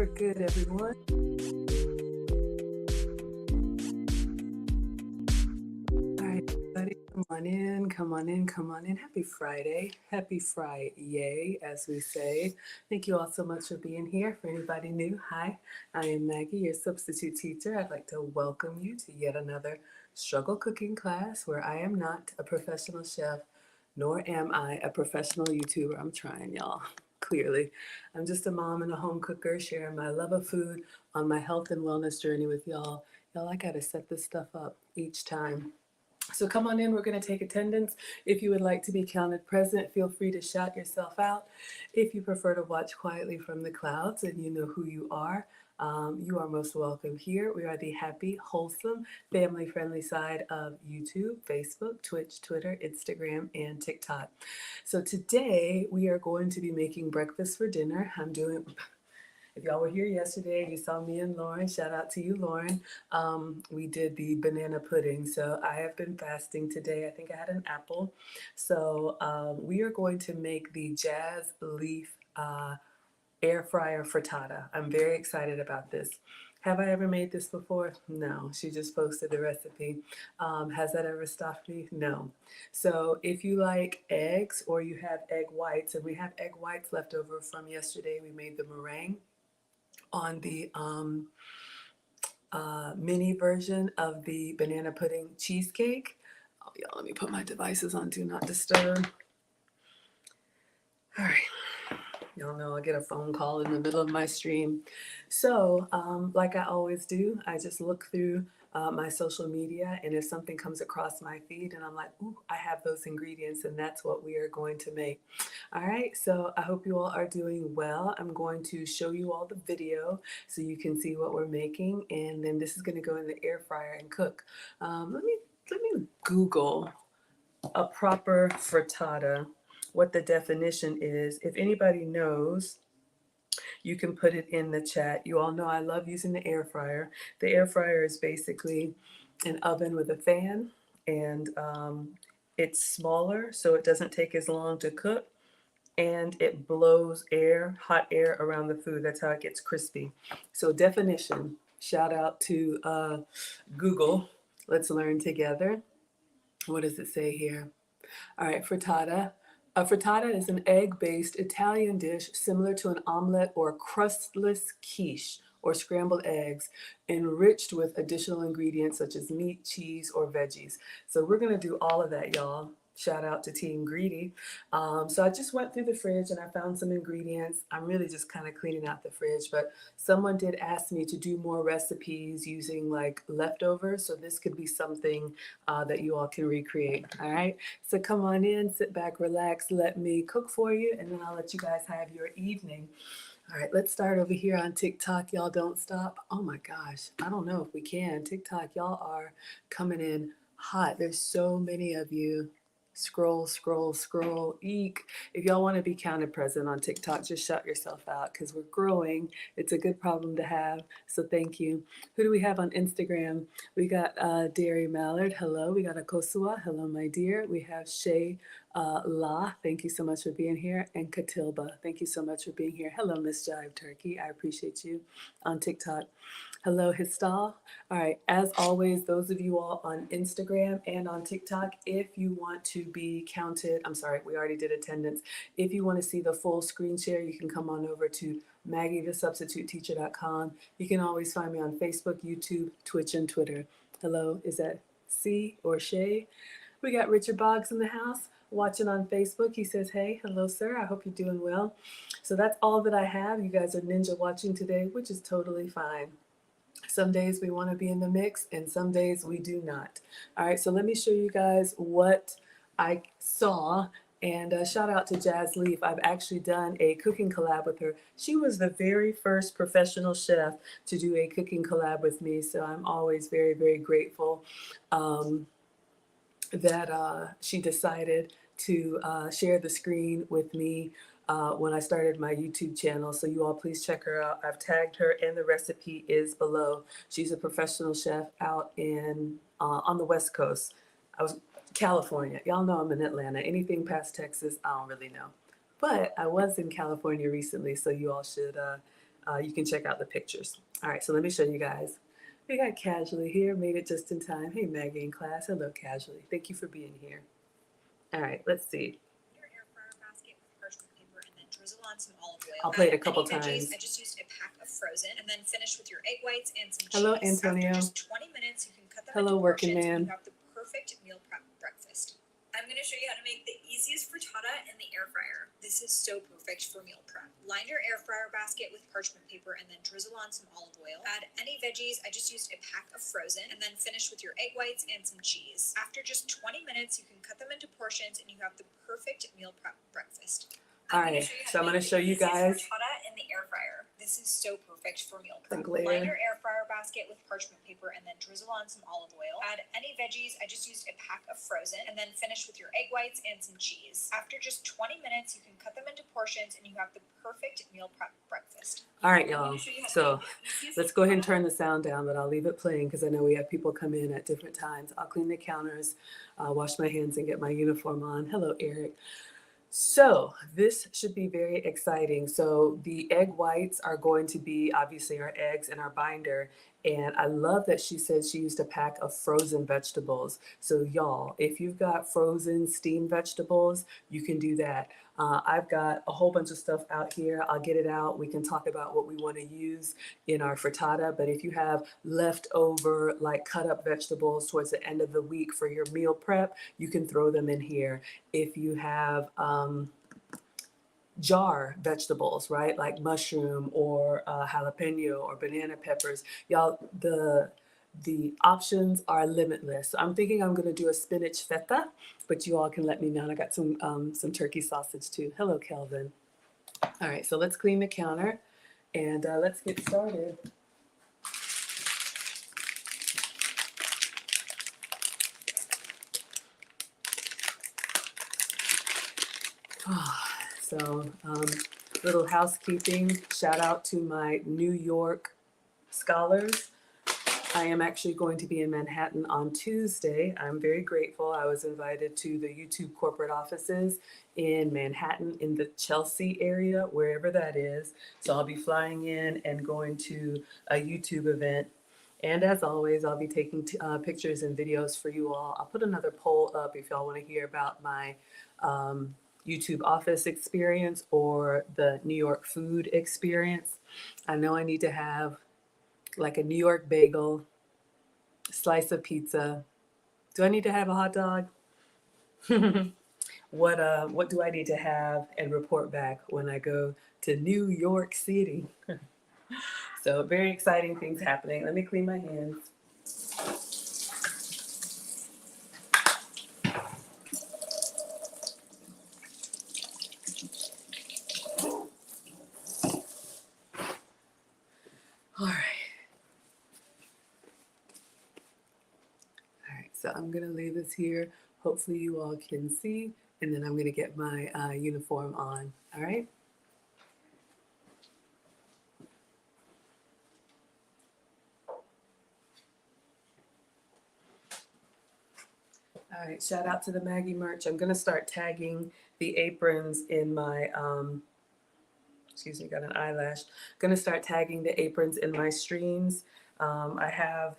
we're good, everyone. All right, everybody, come on in, come on in, come on in. Happy Friday. Happy Friday, as we say. Thank you all so much for being here. For anybody new, hi, I am Maggie, your substitute teacher. I'd like to welcome you to yet another struggle cooking class where I am not a professional chef, nor am I a professional YouTuber. I'm trying, y'all. Clearly, I'm just a mom and a home cooker sharing my love of food on my health and wellness journey with y'all. Y'all, I gotta set this stuff up each time. So come on in, we're going to take attendance. If you would like to be counted present, feel free to shout yourself out. If you prefer to watch quietly from the clouds and you know who you are most welcome here. We are the happy, wholesome, family-friendly side of YouTube, Facebook, Twitch, Twitter, Instagram, and TikTok. So today we are going to be making breakfast for dinner. If y'all were here yesterday, you saw me and Lauren. Shout out to you, Lauren. We did the banana pudding. So I have been fasting today. I think I had an apple. So we are going to make the jazz leaf air fryer frittata. I'm very excited about this. Have I ever made this before? No. She just posted the recipe. Has that ever stopped me? No. So if you like eggs or you have egg whites, and we have egg whites left over from yesterday, we made the meringue on the mini version of the banana pudding cheesecake. Oh, y'all, let me put my devices on Do Not Disturb. All right. Y'all know I get a phone call in the middle of my stream. So, like I always do, I just look through my social media, and if something comes across my feed and I'm like, ooh, I have those ingredients, and that's what we are going to make. All right, so I hope you all are doing well. I'm going to show you all the video so you can see what we're making, and then this is going to go in the air fryer and cook. Let me Google a proper frittata, what the definition is. If anybody knows, you can put it in the chat. You all know I love using the air fryer. The air fryer is basically an oven with a fan, and it's smaller, so it doesn't take as long to cook, and it blows air, hot air around the food. That's how it gets crispy. So definition, shout out to Google. Let's learn together. What does it say here? All right, frittata. A frittata is an egg-based Italian dish similar to an omelet or crustless quiche or scrambled eggs, enriched with additional ingredients such as meat, cheese, or veggies. So we're gonna do all of that, y'all. Shout out to Team Greedy. So I just went through the fridge and I found some ingredients. I'm really just kind of cleaning out the fridge, but someone did ask me to do more recipes using like leftovers. So this could be something that you all can recreate. All right. So come on in, sit back, relax, let me cook for you, and then I'll let you guys have your evening. All right, let's start over here on TikTok. Y'all don't stop. Oh my gosh, I don't know if we can. TikTok, y'all are coming in hot. There's so many of you. Scroll, scroll, scroll, eek. If y'all want to be counted present on TikTok, just shout yourself out because we're growing. It's a good problem to have. So thank you. Who do we have on Instagram? We got Dairy Mallard. Hello. We got Akosua. Hello, my dear. We have Shay La. Thank you so much for being here. And Katilba. Thank you so much for being here. Hello, Miss Jive Turkey. I appreciate you on TikTok. Hello, Histal. All right, as always, those of you all on Instagram and on TikTok, if you want to be counted, I'm sorry, we already did attendance. If you want to see the full screen share, you can come on over to MaggieTheSubstituteTeacher.com. You can always find me on Facebook, YouTube, Twitch, and Twitter. Hello, is that C or Shay? We got Richard Boggs in the house watching on Facebook. He says, hey, hello, sir. I hope you're doing well. So that's all that I have. You guys are ninja watching today, which is totally fine. Some days we want to be in the mix and some days we do not. All right, so let me show you guys what I saw. And shout out to Jazz Leaf. I've actually done a cooking collab with her. She was the very first professional chef to do a cooking collab with me. So I'm always very, very grateful that she decided to share the screen with me when I started my YouTube channel. So you all please check her out. I've tagged her and the recipe is below. She's a professional chef out in on the West Coast. I was California. Y'all know I'm in Atlanta. Anything past Texas, I don't really know. But I was in California recently, so you all should you can check out the pictures. All right, so let me show you guys. We got Casually here, made it just in time. Hey, Maggie in class. Hello, Casually. Thank you for being here. All right, let's see. Air fryer basket with parchment paper and then drizzle on some olive oil. I'll play it a couple Any veggies, times. I just used a pack of frozen and then finish with your egg whites and some Hello, cheese. Antonio. After just 20 minutes, you can cut them Hello, into working portions and man. you have the perfect meal prep breakfast. I'm going to show you how to make the easiest frittata in the air fryer. This is so perfect for meal prep. Line your air fryer basket with parchment paper and then drizzle on some olive oil. Add any veggies. I just used a pack of frozen and then finish with your egg whites and some cheese. After just 20 minutes, you can cut them into portions and you have the perfect meal prep breakfast. All right, so I'm going to show you guys. Frittata in the air fryer. This is so perfect for meal The prep. glare. Line your air fryer basket with parchment paper and then drizzle on some olive oil. Add any veggies. I just used a pack of frozen and then finish with your egg whites and some cheese. After just 20 minutes, you can cut them into portions and you have the perfect meal prep breakfast. All right, y'all. So let's go ahead and turn the sound down, but I'll leave it playing because I know we have people come in at different times. I'll clean the counters, wash my hands, and get my uniform on. Hello, Eric. So this should be very exciting. So the egg whites are going to be obviously our eggs and our binder. And I love that she said she used a pack of frozen vegetables. So y'all, if you've got frozen steamed vegetables, you can do that. I've got a whole bunch of stuff out here. I'll get it out. We can talk about what we want to use in our frittata. But if you have leftover, like cut up vegetables towards the end of the week for your meal prep, you can throw them in here. If you have jar vegetables, right, like mushroom or jalapeno or banana peppers, y'all, the options are limitless. So I'm thinking I'm going to do a spinach feta, but you all can let me know. And I got some turkey sausage too. Hello, Kelvin. All right, so let's clean the counter and let's get started. So, little housekeeping, shout out to my New York scholars. I am actually going to be in Manhattan on Tuesday. I'm very grateful. I was invited to the YouTube corporate offices in Manhattan in the Chelsea area, wherever that is. So I'll be flying in and going to a YouTube event. And as always, I'll be taking pictures and videos for you all. I'll put another poll up if y'all want to hear about my YouTube office experience or the New York food experience. I know I need to have like a New York bagel, slice of pizza. Do I need to have a hot dog? What do I need to have and report back when I go to New York City? So very exciting things happening. Let me clean my hands. All right. So I'm going to leave this here. Hopefully you all can see, and then I'm going to get my uniform on. All right. All right, shout out to the Maggie merch. I'm going to start tagging the aprons in my, excuse me, got an eyelash. Going to start tagging the aprons in my streams. I have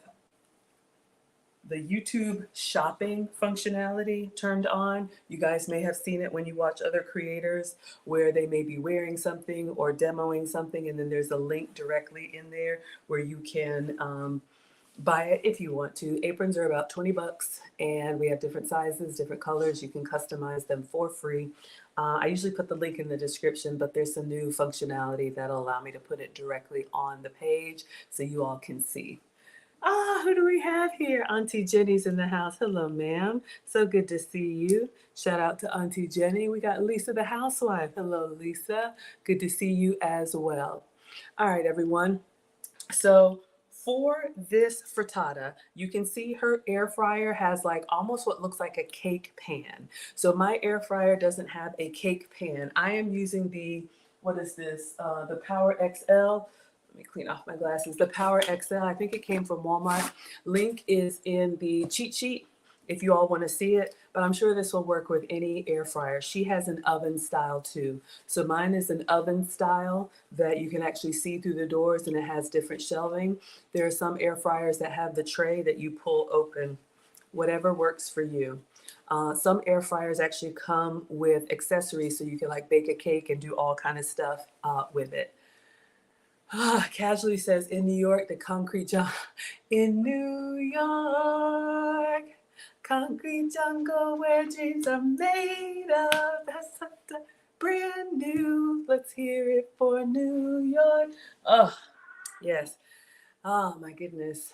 the YouTube shopping functionality turned on. You guys may have seen it when you watch other creators where they may be wearing something or demoing something, and then there's a link directly in there where you can buy it if you want to. Aprons are about 20 bucks, and we have different sizes, different colors. You can customize them for free. I usually put the link in the description, but there's some new functionality that'll allow me to put it directly on the page so you all can see. Who do we have here? Auntie Jenny's in the house. Hello, ma'am. So good to see you. Shout out to Auntie Jenny. We got Lisa the housewife. Hello, Lisa. Good to see you as well. All right, everyone. So for this frittata, you can see her air fryer has like almost what looks like a cake pan. So my air fryer doesn't have a cake pan. I am using the, what is this? The Power XL. Let me clean off my glasses. The Power XL, I think it came from Walmart. Link is in the cheat sheet. if you all want to see it, but I'm sure this will work with any air fryer. She has an oven style too. So mine is an oven style that you can actually see through the doors, and it has different shelving. There are some air fryers that have the tray that you pull open, whatever works for you. Some air fryers actually come with accessories, so you can like bake a cake and do all kind of stuff with it. Casually says, in New York, the concrete jungle. In New York, concrete jungle where dreams are made of. That's something brand new. Let's hear it for New York. Oh, yes. Oh, my goodness.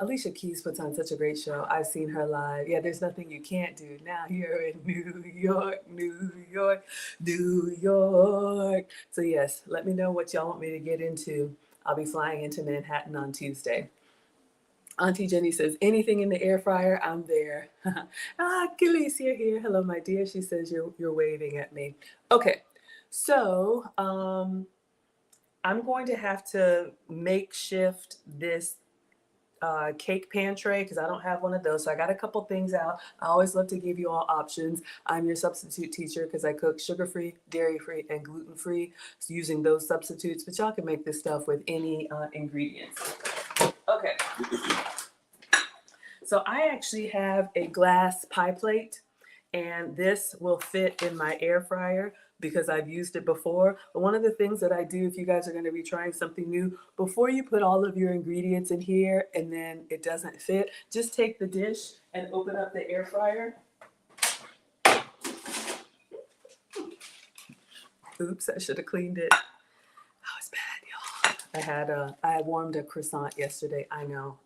Alicia Keys puts on such a great show. I've seen her live. Yeah, there's nothing you can't do. Now you're in New York, New York, New York. So yes, let me know what y'all want me to get into. I'll be flying into Manhattan on Tuesday. Auntie Jenny says, anything in the air fryer, I'm there. Khalees, you're here. Hello, my dear. She says you're waving at me. Okay, so I'm going to have to makeshift this cake pan tray because I don't have one of those. So I got a couple things out. I always love to give you all options. I'm your substitute teacher because I cook sugar-free, dairy-free, and gluten-free, so using those substitutes. But y'all can make this stuff with any ingredients. Okay. So I actually have a glass pie plate, and this will fit in my air fryer because I've used it before. But one of the things that I do, if you guys are going to be trying something new, before you put all of your ingredients in here and then it doesn't fit, just take the dish and open up the air fryer. Oops, I should have cleaned it. Oh, it's bad, y'all. I had warmed a croissant yesterday. I know.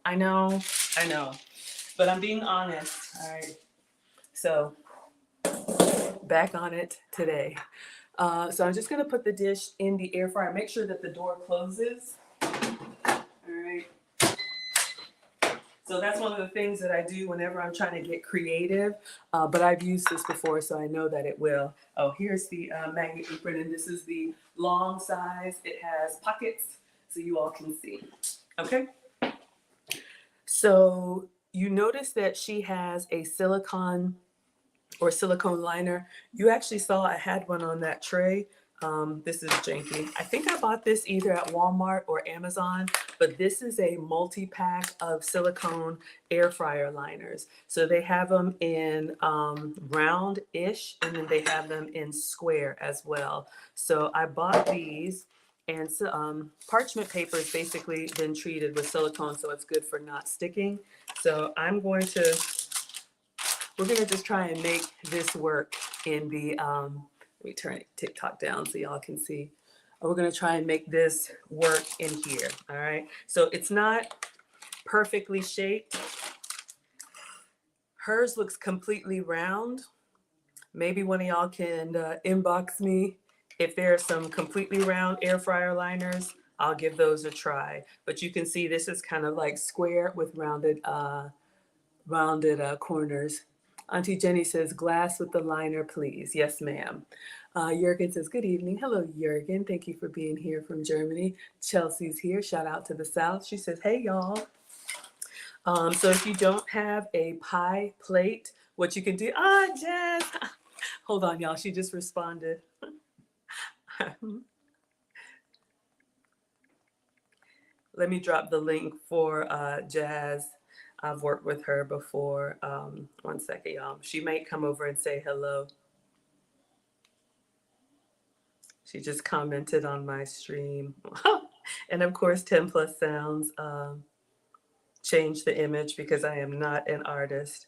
But I'm being honest, all right? So back on it today. So I'm just gonna put the dish in the air fryer. Make sure that the door closes. All right. So that's one of the things that I do whenever I'm trying to get creative. But I've used this before, so I know that it will. Oh, here's the Maggie apron, and this is the long size. It has pockets, so you all can see. Okay. So you notice that she has a silicone liner. You actually saw I had one on that tray. This is janky. I think I bought this either at Walmart or Amazon, but this is a multi-pack of silicone air fryer liners. So they have them in round-ish, and then they have them in square as well. So I bought these, and parchment paper has basically been treated with silicone, so it's good for not sticking. So we're gonna just try and make this work in the, let me turn TikTok down so y'all can see. We're gonna try and make this work in here, all right? So it's not perfectly shaped. Hers looks completely round. Maybe one of y'all can inbox me if there are some completely round air fryer liners. I'll give those a try. But you can see this is kind of like square with rounded corners. Auntie Jenny says, glass with the liner, please. Yes, ma'am. Jurgen says, good evening. Hello, Jurgen. Thank you for being here from Germany. Chelsea's here. Shout out to the South. She says, hey, y'all. So if you don't have a pie plate, what you can do, Jess. Hold on, y'all. She just responded. Let me drop the link for Jazz. I've worked with her before. One second, y'all. She might come over and say hello. She just commented on my stream. And of course, 10 Plus Sounds changed the image because I am not an artist.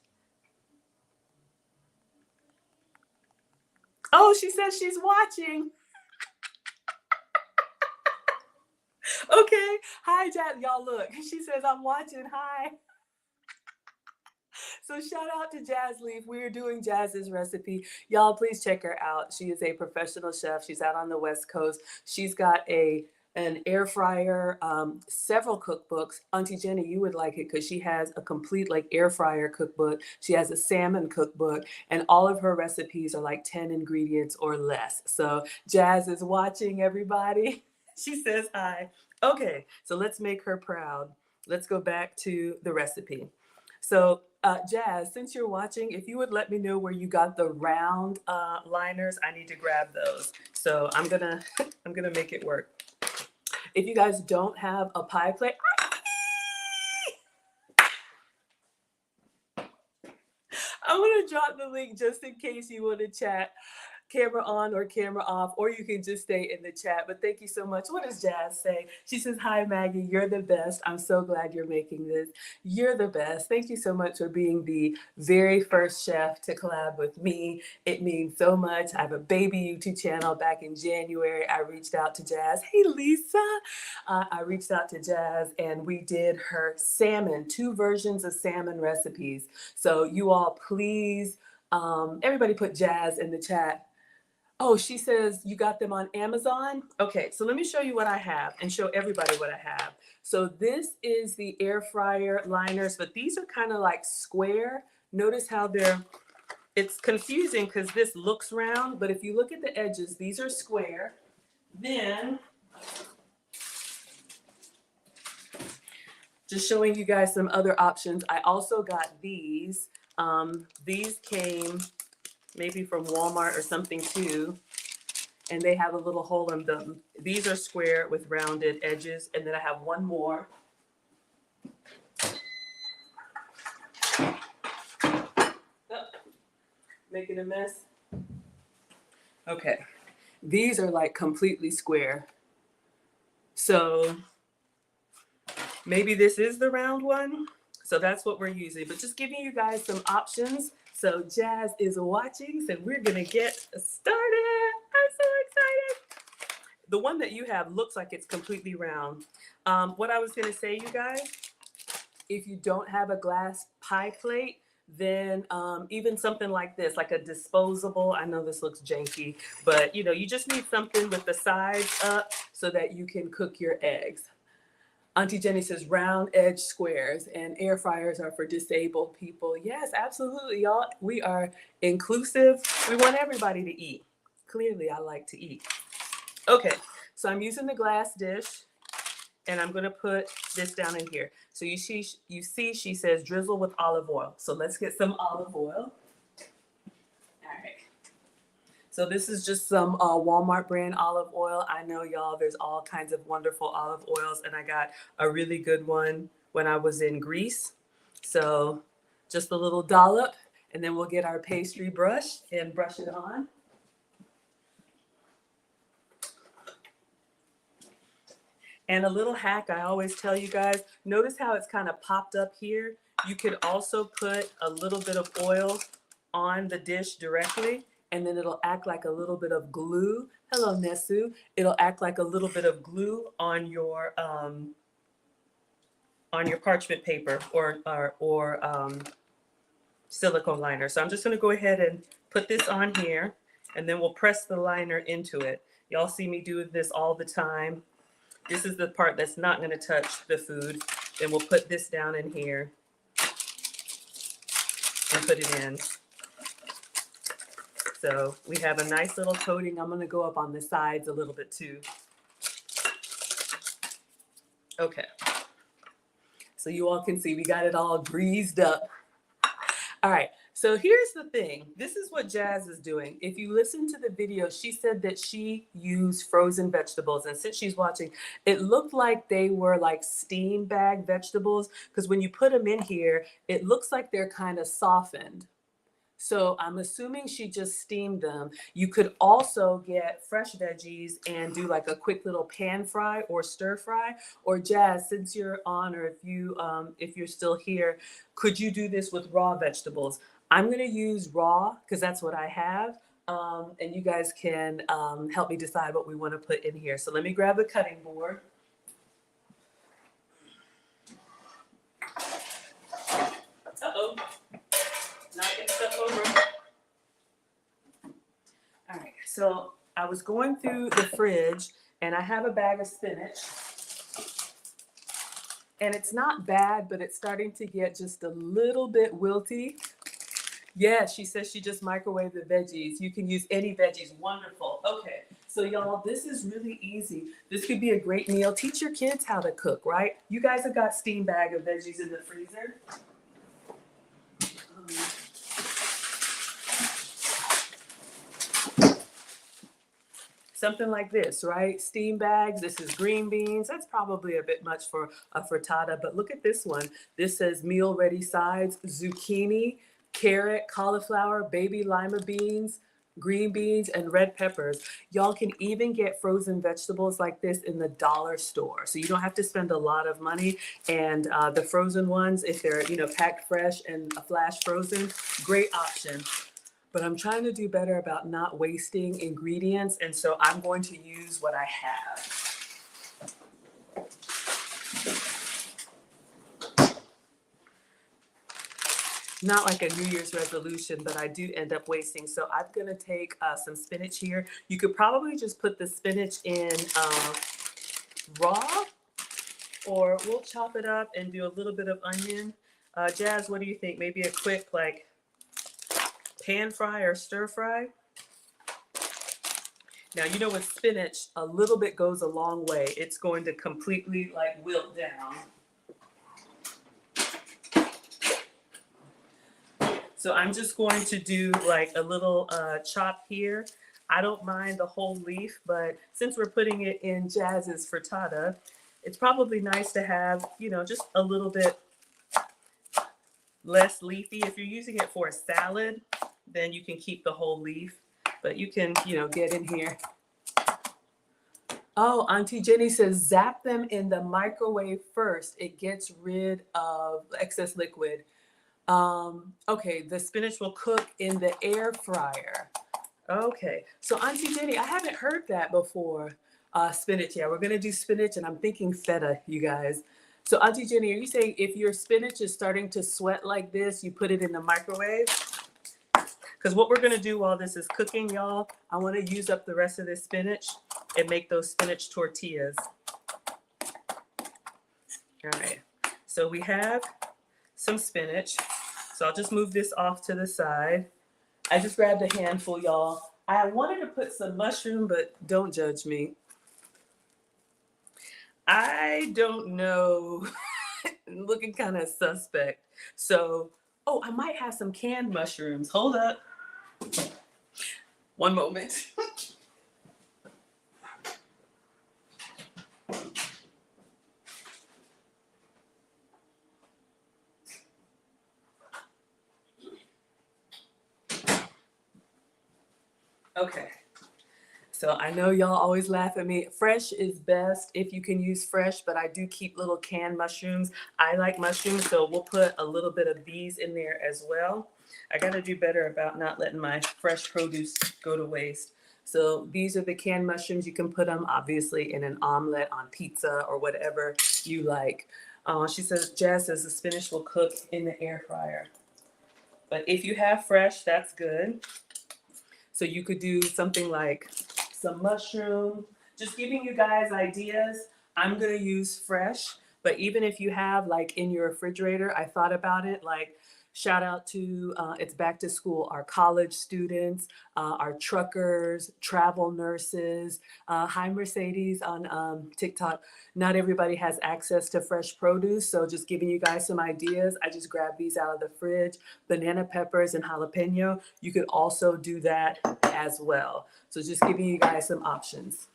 Oh, she says she's watching. Okay. Hi, Jazz. Y'all look. She says I'm watching. Hi. So shout out to Jazz Leaf. We're doing Jazz's recipe. Y'all, please check her out. She is a professional chef. She's out on the West Coast. She's got an air fryer, several cookbooks. Auntie Jenny, you would like it because she has a complete like air fryer cookbook. She has a salmon cookbook, and all of her recipes are like 10 ingredients or less. So Jazz is watching, everybody. She says hi. Okay, so let's make her proud. Let's go back to the recipe. So Jazz, since you're watching, if you would let me know where you got the round liners, I need to grab those. So I'm gonna I'm gonna make it work. If you guys don't have a pie plate, I'm gonna drop the link just in case you want to chat. Camera on or camera off, or you can just stay in the chat. But thank you so much. What does Jazz say? She says, "Hi, Maggie. You're the best. I'm so glad you're making this. You're the best. Thank you so much for being the very first chef to collab with me. It means so much. I have a baby YouTube channel. Back in January, I reached out to Jazz. Hey, Lisa. I reached out to Jazz and we did her salmon, 2 versions of salmon recipes. So you all please, everybody put Jazz in the chat. Oh, she says you got them on Amazon? Okay, so let me show you what I have and show everybody what I have. So this is the air fryer liners, but these are kind of like square. Notice how it's confusing because this looks round, but if you look at the edges, these are square. Then, just showing you guys some other options. I also got these. These came maybe from Walmart or something too. And they have a little hole in them. These are square with rounded edges. And then I have one more. Oh, making a mess. Okay. These are like completely square. So maybe this is the round one. So that's what we're using. But just giving you guys some options. So Jazz is watching, so we're gonna get started. I'm so excited. The one that you have looks like it's completely round. What I was gonna say, you guys, if you don't have a glass pie plate, then even something like this, like a disposable, I know this looks janky, but you just need something with the sides up so that you can cook your eggs. Auntie Jenny says round edge squares and air fryers are for disabled people. Yes, absolutely, y'all. We are inclusive. We want everybody to eat. Clearly, I like to eat. Okay, so I'm using the glass dish and I'm gonna put this down in here. So you see she says drizzle with olive oil. So let's get some olive oil. All right. So this is just some Walmart brand olive oil. I know y'all, there's all kinds of wonderful olive oils and I got a really good one when I was in Greece. So just a little dollop and then we'll get our pastry brush and brush it on. And a little hack I always tell you guys, notice how it's kind of popped up here. You could also put a little bit of oil on the dish directly and then it'll act like a little bit of glue. Hello, Nesu. It'll act like a little bit of glue on your parchment paper or silicone liner. So I'm just gonna go ahead and put this on here and then we'll press the liner into it. Y'all see me doing this all the time. This is the part that's not gonna touch the food. Then we'll put this down in here and put it in. So we have a nice little coating. I'm gonna go up on the sides a little bit too. Okay. So you all can see we got it all greased up. All right, so here's the thing. This is what Jazz is doing. If you listen to the video, she said that she used frozen vegetables. And since she's watching, it looked like they were like steam bag vegetables because when you put them in here, it looks like they're kind of softened. So I'm assuming she just steamed them. You could also get fresh veggies and do like a quick little pan fry or stir fry. Or Jazz, since you're on, or if you're still here, could you do this with raw vegetables? I'm gonna use raw because that's what I have. And you guys can help me decide what we want to put in here. So let me grab a cutting board. Uh-oh. Knocking stuff over. All right, so I was going through the fridge and I have a bag of spinach. And it's not bad, but it's starting to get just a little bit wilty. Yeah, she says she just microwaved the veggies. You can use any veggies. Wonderful. Okay, so y'all, this is really easy. This could be a great meal. Teach your kids how to cook, right? You guys have got steam bag of veggies in the freezer. something like this, right? Steam bags. This is green beans. That's probably a bit much for a frittata, but look at this one. This says meal ready sides, zucchini, carrot, cauliflower, baby lima beans, green beans, and red peppers. Y'all can even get frozen vegetables like this in the dollar store. So you don't have to spend a lot of money. And the frozen ones, if they're, packed fresh and flash frozen, great option. But I'm trying to do better about not wasting ingredients. And so I'm going to use what I have. Not like a New Year's resolution, but I do end up wasting. So I'm going to take some spinach here. You could probably just put the spinach in raw, or we'll chop it up and do a little bit of onion. Jazz, what do you think? Maybe a quick like pan fry or stir fry? Now, with spinach, a little bit goes a long way. It's going to completely like wilt down. So I'm just going to do like a little chop here. I don't mind the whole leaf, but since we're putting it in Jazz's frittata, it's probably nice to have, just a little bit less leafy. If you're using it for a salad, then you can keep the whole leaf, but you can, get in here. Oh, Auntie Jenny says, zap them in the microwave first. It gets rid of excess liquid. Okay, the spinach will cook in the air fryer. Okay, so Auntie Jenny, I haven't heard that before. Spinach, yeah, we're gonna do spinach, and I'm thinking feta, you guys. So Auntie Jenny, are you saying if your spinach is starting to sweat like this, you put it in the microwave? Because what we're gonna do while this is cooking, y'all, I wanna use up the rest of this spinach and make those spinach tortillas. All right, so we have some spinach. So I'll just move this off to the side. I just grabbed a handful, y'all. I wanted to put some mushroom, but don't judge me. I don't know. Looking kind of suspect. So, I might have some canned mushrooms. Hold up. One moment. Okay. So I know y'all always laugh at me. Fresh is best if you can use fresh, but I do keep little canned mushrooms. I like mushrooms, so we'll put a little bit of these in there as well. I got to do better about not letting my fresh produce go to waste. So these are the canned mushrooms. You can put them obviously in an omelet, on pizza, or whatever you like. She says, Jazz says the spinach will cook in the air fryer. But if you have fresh, that's good. So you could do something like some mushroom, just giving you guys ideas. I'm gonna use fresh, but even if you have like in your refrigerator, I thought about it, like shout out to, it's back to school, our college students, our truckers, travel nurses. Hi Mercedes on TikTok. Not everybody has access to fresh produce, so just giving you guys some ideas. I just grabbed these out of the fridge, banana peppers and jalapeno. You could also do that as well. So just giving you guys some options.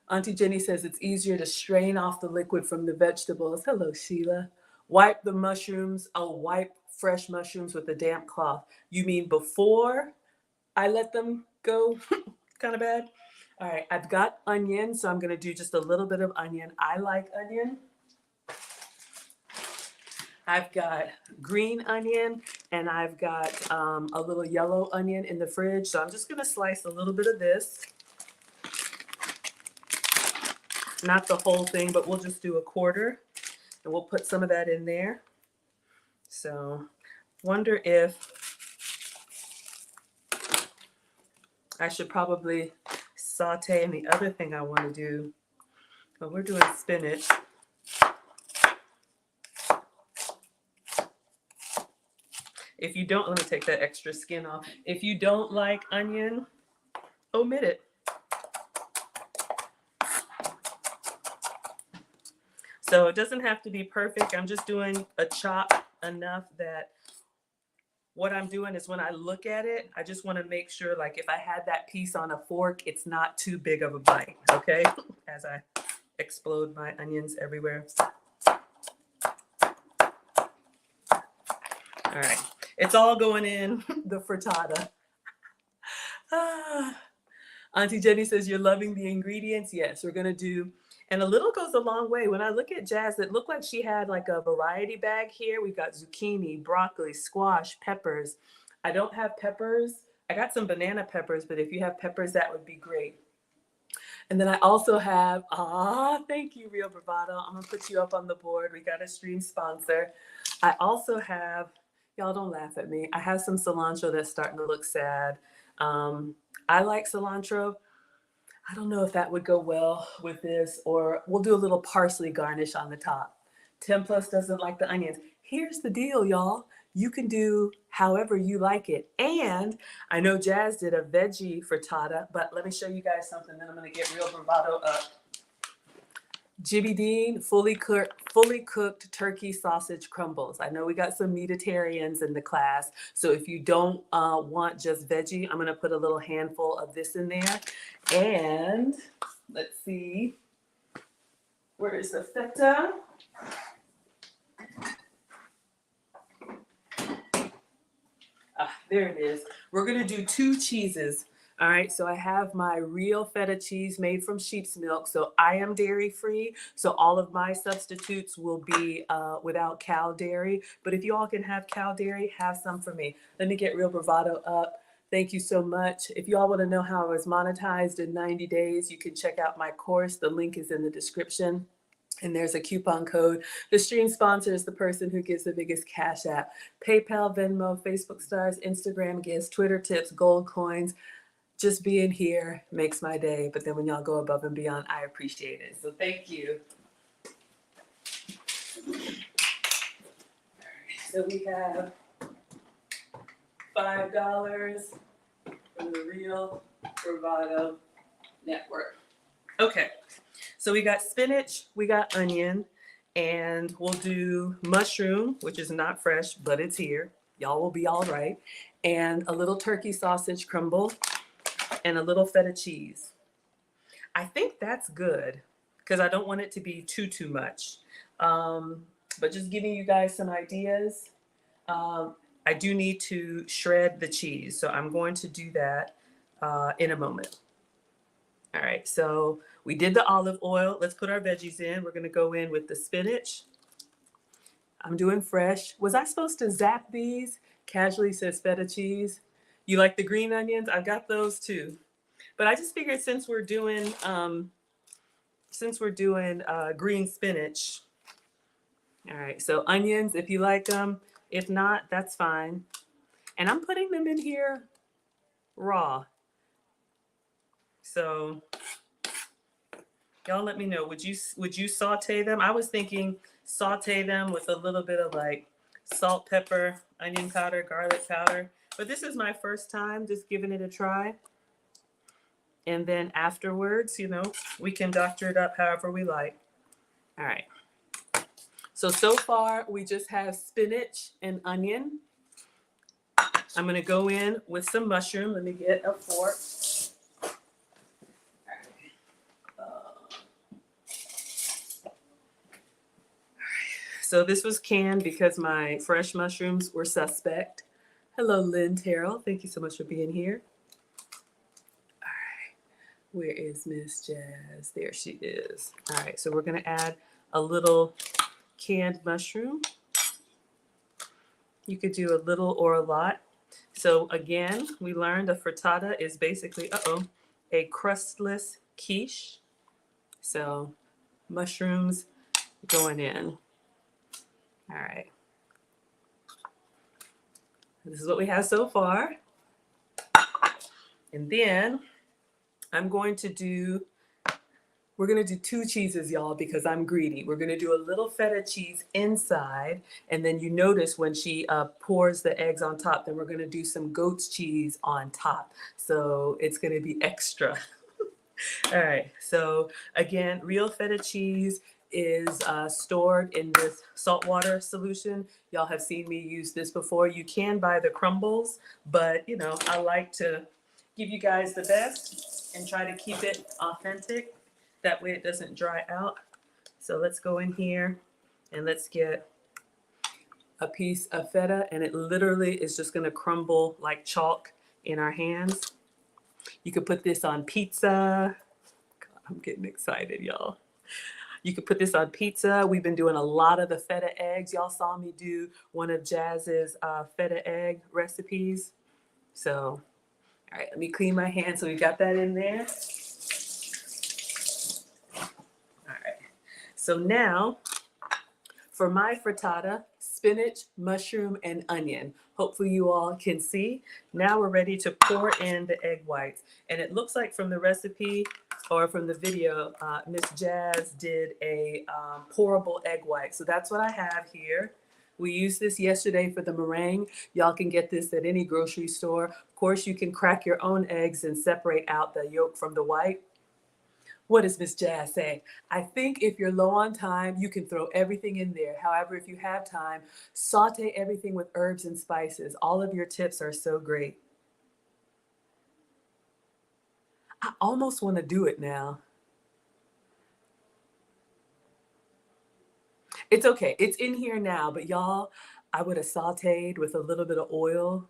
Auntie Jenny says it's easier to strain off the liquid from the vegetables. Hello, Sheila. Wipe the mushrooms. I'll wipe fresh mushrooms with a damp cloth. You mean before I let them go? Kind of bad. All right, I've got onion, so I'm gonna do just a little bit of onion. I like onion. I've got green onion, and I've got a little yellow onion in the fridge. So I'm just gonna slice a little bit of this. Not the whole thing, but we'll just do a quarter, and we'll put some of that in there. So wonder if I should probably saute. And the other thing I want to do, but we're doing spinach. If you don't, let me take that extra skin off. If you don't like onion, omit it. So it doesn't have to be perfect. I'm just doing a chop enough that what I'm doing is when I look at it, I just want to make sure, like, if I had that piece on a fork, it's not too big of a bite, okay? As I explode my onions everywhere. All right, it's all going in the frittata. Ah. Auntie Jenny says, you're loving the ingredients. Yes, we're gonna do, and a little goes a long way. When I look at Jazz, it looked like she had like a variety bag here. We've got zucchini, broccoli, squash, peppers. I don't have peppers. I got some banana peppers, but if you have peppers, that would be great. And then I also have, thank you, Real Bravado. I'm gonna put you up on the board. We got a stream sponsor. I also have, y'all don't laugh at me. I have some cilantro that's starting to look sad. I like cilantro. I don't know if that would go well with this, or we'll do a little parsley garnish on the top. 10 Plus doesn't like the onions. Here's the deal, y'all. You can do however you like it. And I know Jazz did a veggie frittata, but let me show you guys something, then I'm gonna get Real Bravado up. Jibby Dean, fully cooked turkey sausage crumbles. I know we got some meatitarians in the class, so if you don't want just veggie, I'm gonna put a little handful of this in there. And let's see, where is the feta? There it is. We're gonna do 2 cheeses. All right, so I have my real feta cheese made from sheep's milk. So I am dairy free. So all of my substitutes will be without cow dairy. But if you all can have cow dairy, have some for me. Let me get Real Bravado up. Thank you so much. If you all want to know how I was monetized in 90 days, you can check out my course. The link is in the description. And there's a coupon code. The stream sponsor is the person who gives the biggest cash app. PayPal, Venmo, Facebook stars, Instagram gifts, Twitter tips, gold coins. Just being here makes my day. But then when y'all go above and beyond, I appreciate it. So thank you. So we have $5 from the Real Bravado Network. Okay. So we got spinach, we got onion, and we'll do mushroom, which is not fresh, but it's here. Y'all will be all right. And a little turkey sausage crumble and a little feta cheese. I think that's good because I don't want it to be too much. But just giving you guys some ideas. I do need to shred the cheese, so I'm going to do that in a moment. All right, so we did the olive oil. Let's put our veggies in. We're gonna go in with the spinach. I'm doing fresh. Was I supposed to zap these? Casually says feta cheese. You like the green onions? I've got those too. But I just figured since we're doing green spinach. All right, so onions, if you like them. If not, that's fine. And I'm putting them in here raw. So y'all let me know. Would you saute them? I was thinking saute them with a little bit of like salt, pepper, onion powder, garlic powder. But this is my first time just giving it a try. And then afterwards, we can doctor it up however we like. All right. So far we just have spinach and onion. I'm gonna go in with some mushroom. Let me get a fork. So this was canned because my fresh mushrooms were suspect. Hello, Lynn Terrell. Thank you so much for being here. All right. Where is Miss Jazz? There she is. All right. So we're going to add a little canned mushroom. You could do a little or a lot. So again, we learned a frittata is basically, a crustless quiche. So mushrooms going in. All right. This is what we have so far. And then we're going to do 2 cheeses, y'all, because I'm greedy. We're going to do a little feta cheese inside. And then you notice when she pours the eggs on top, then we're going to do some goat's cheese on top. So it's going to be extra. All right. So again, real feta cheese is stored in this saltwater solution. Y'all have seen me use this before. You can buy the crumbles, but you know, I like to give you guys the best and try to keep it authentic. That way it doesn't dry out. So let's go in here and let's get a piece of feta, and it literally is just gonna crumble like chalk in our hands. You could put this on pizza. God, I'm getting excited, y'all. You could put this on pizza. We've been doing a lot of the feta eggs. Y'all saw me do one of Jazz's feta egg recipes. So, all right, let me clean my hands. So we got that in there. All right. So now for my frittata, spinach, mushroom, and onion. Hopefully you all can see. Now we're ready to pour in the egg whites. And it looks like from the recipe or from the video, Miss Jazz did a pourable egg white. So that's what I have here. We used this yesterday for the meringue. Y'all can get this at any grocery store. Of course, you can crack your own eggs and separate out the yolk from the white. What does Miss Jazz say? I think if you're low on time, you can throw everything in there. However, if you have time, saute everything with herbs and spices. All of your tips are so great. I almost want to do it now. It's okay. It's in here now, but y'all, I would have sauteed with a little bit of oil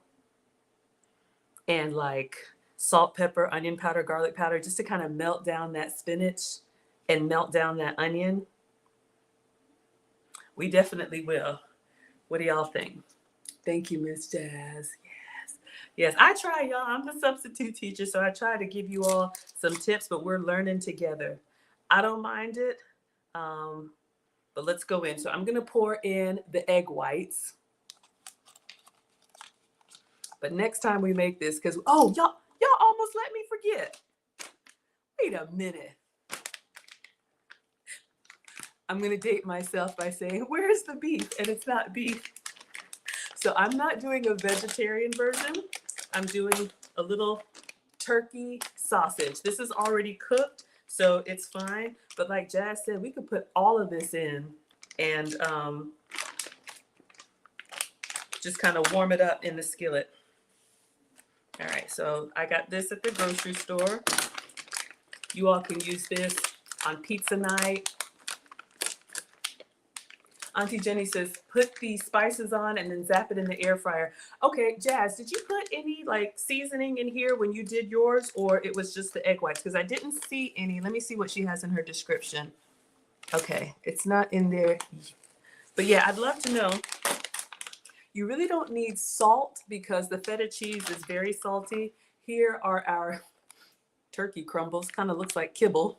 and like salt, pepper, onion powder, garlic powder, just to kind of melt down that spinach and melt down that onion. We definitely will. What do y'all think? Thank you, Miss Jazz. Yes. Yes, I try, y'all. I'm a substitute teacher, so I try to give you all some tips, but we're learning together. I don't mind it, but let's go in. So I'm going to pour in the egg whites. But next time we make this, because, oh, y'all almost let me forget. Wait a minute. I'm going to date myself by saying, where's the beef? And it's not beef. So I'm not doing a vegetarian version. I'm doing a little turkey sausage. This is already cooked, so it's fine. But like Jazz said, we could put all of this in and just kind of warm it up in the skillet. All right, so I got this at the grocery store. You all can use this on pizza night. Auntie Jenny says, put the spices on and then zap it in the air fryer. Okay, Jazz, did you put any like seasoning in here when you did yours, or it was just the egg whites? Because I didn't see any. Let me see what she has in her description. Okay, it's not in there. But yeah, I'd love to know. You really don't need salt because the feta cheese is very salty. Here are our turkey crumbles. Kind of looks like kibble.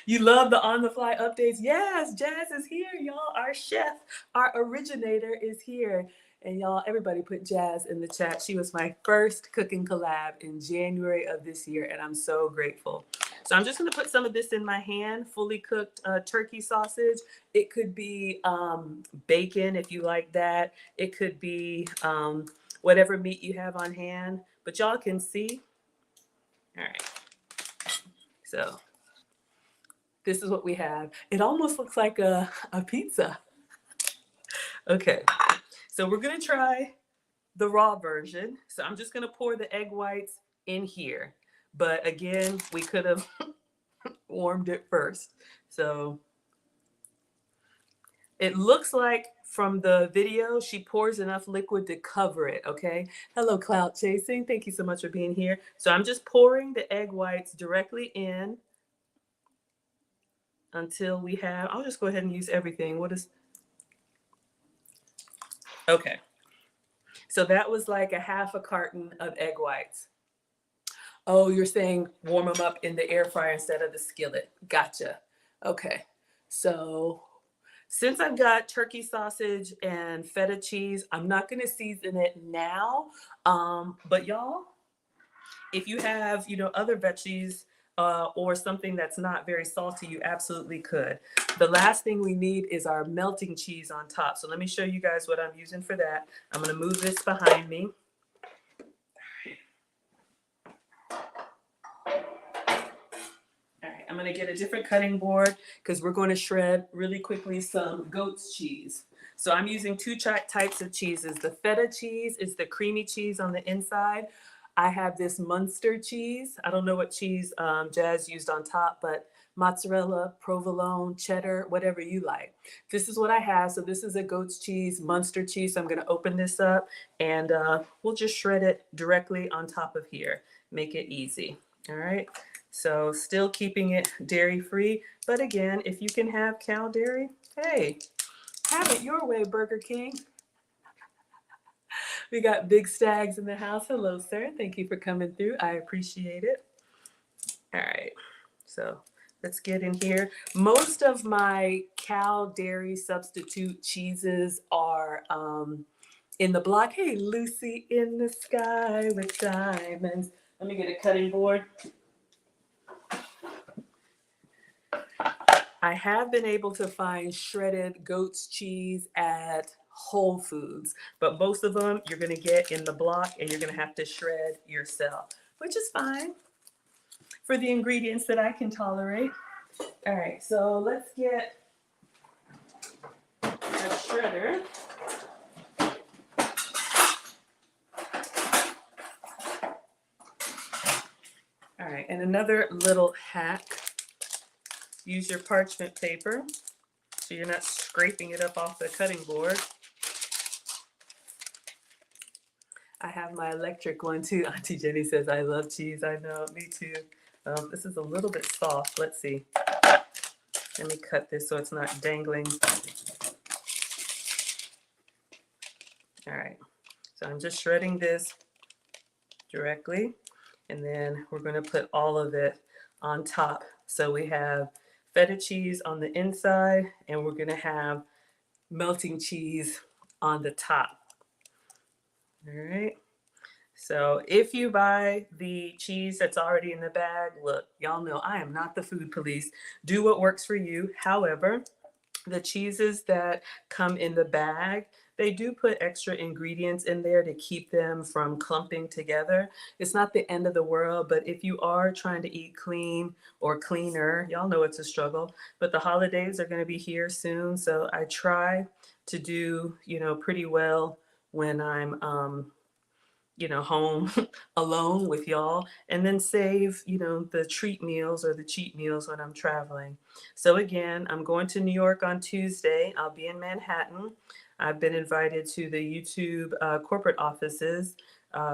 You love the on-the-fly updates. Yes, Jazz is here, y'all. Our chef, our originator is here. And y'all, everybody put Jazz in the chat. She was my first cooking collab in January of this year, and I'm so grateful. So I'm just gonna put some of this in my hand, fully cooked turkey sausage. It could be bacon if you like that. It could be whatever meat you have on hand, but y'all can see. All right, so this is what we have. It almost looks like a pizza. Okay, so we're gonna try the raw version. So I'm just gonna pour the egg whites in here. But again, we could have warmed it first. So it looks like from the video, she pours enough liquid to cover it, okay? Hello, Cloud Chasing. Thank you so much for being here. So I'm just pouring the egg whites directly in until we have, I'll just go ahead and use everything. What is, okay. So that was like a half a carton of egg whites. Oh, you're saying warm them up in the air fryer instead of the skillet. Gotcha. Okay. So since I've got turkey sausage and feta cheese, I'm not going to season it now. But y'all, if you have, other veggies or something that's not very salty, you absolutely could. The last thing we need is our melting cheese on top. So let me show you guys what I'm using for that. I'm going to move this behind me. All right, I'm I'm gonna get a different cutting board because we're going to shred really quickly some goat's cheese. So I'm using two types of cheeses. The feta cheese is the creamy cheese on the inside. I have this Munster cheese. I don't know what cheese Jazz used on top, but mozzarella, provolone, cheddar, whatever you like. This is what I have. So this is a goat's cheese, Munster cheese. So I'm gonna open this up and we'll just shred it directly on top of here. Make it easy, all right? So still keeping it dairy free, but again, if you can have cow dairy, hey, have it your way, Burger King. We got Big Stags in the house. Hello, sir. Thank you for coming through. I appreciate it. All right, so let's get in here. Most of my cow dairy substitute cheeses are in the block. Hey, Lucy in the sky with diamonds. Let me get a cutting board. I have been able to find shredded goat's cheese at Whole Foods, but most of them you're going to get in the block and you're going to have to shred yourself, which is fine for the ingredients that I can tolerate. All right, so let's get a shredder. All right, and another little hack. Use your parchment paper so you're not scraping it up off the cutting board. I have my electric one too. Auntie Jenny says, I love cheese. I know, me too. This is a little bit soft. Let's see. Let me cut this so it's not dangling. All right, so I'm just shredding this directly, and then we're going to put all of it on top. So we have feta cheese on the inside, and we're going to have melting cheese on the top. All right. So if you buy the cheese that's already in the bag, look, y'all know I am not the food police. Do what works for you. However, the cheeses that come in the bag, they do put extra ingredients in there to keep them from clumping together. It's not the end of the world, but if you are trying to eat clean or cleaner, y'all know it's a struggle, but the holidays are going to be here soon. So I try to do, pretty well when I'm, home alone with y'all, and then save, the treat meals or the cheat meals when I'm traveling. So again, I'm going to New York on Tuesday. I'll be in Manhattan. I've been invited to the YouTube corporate offices.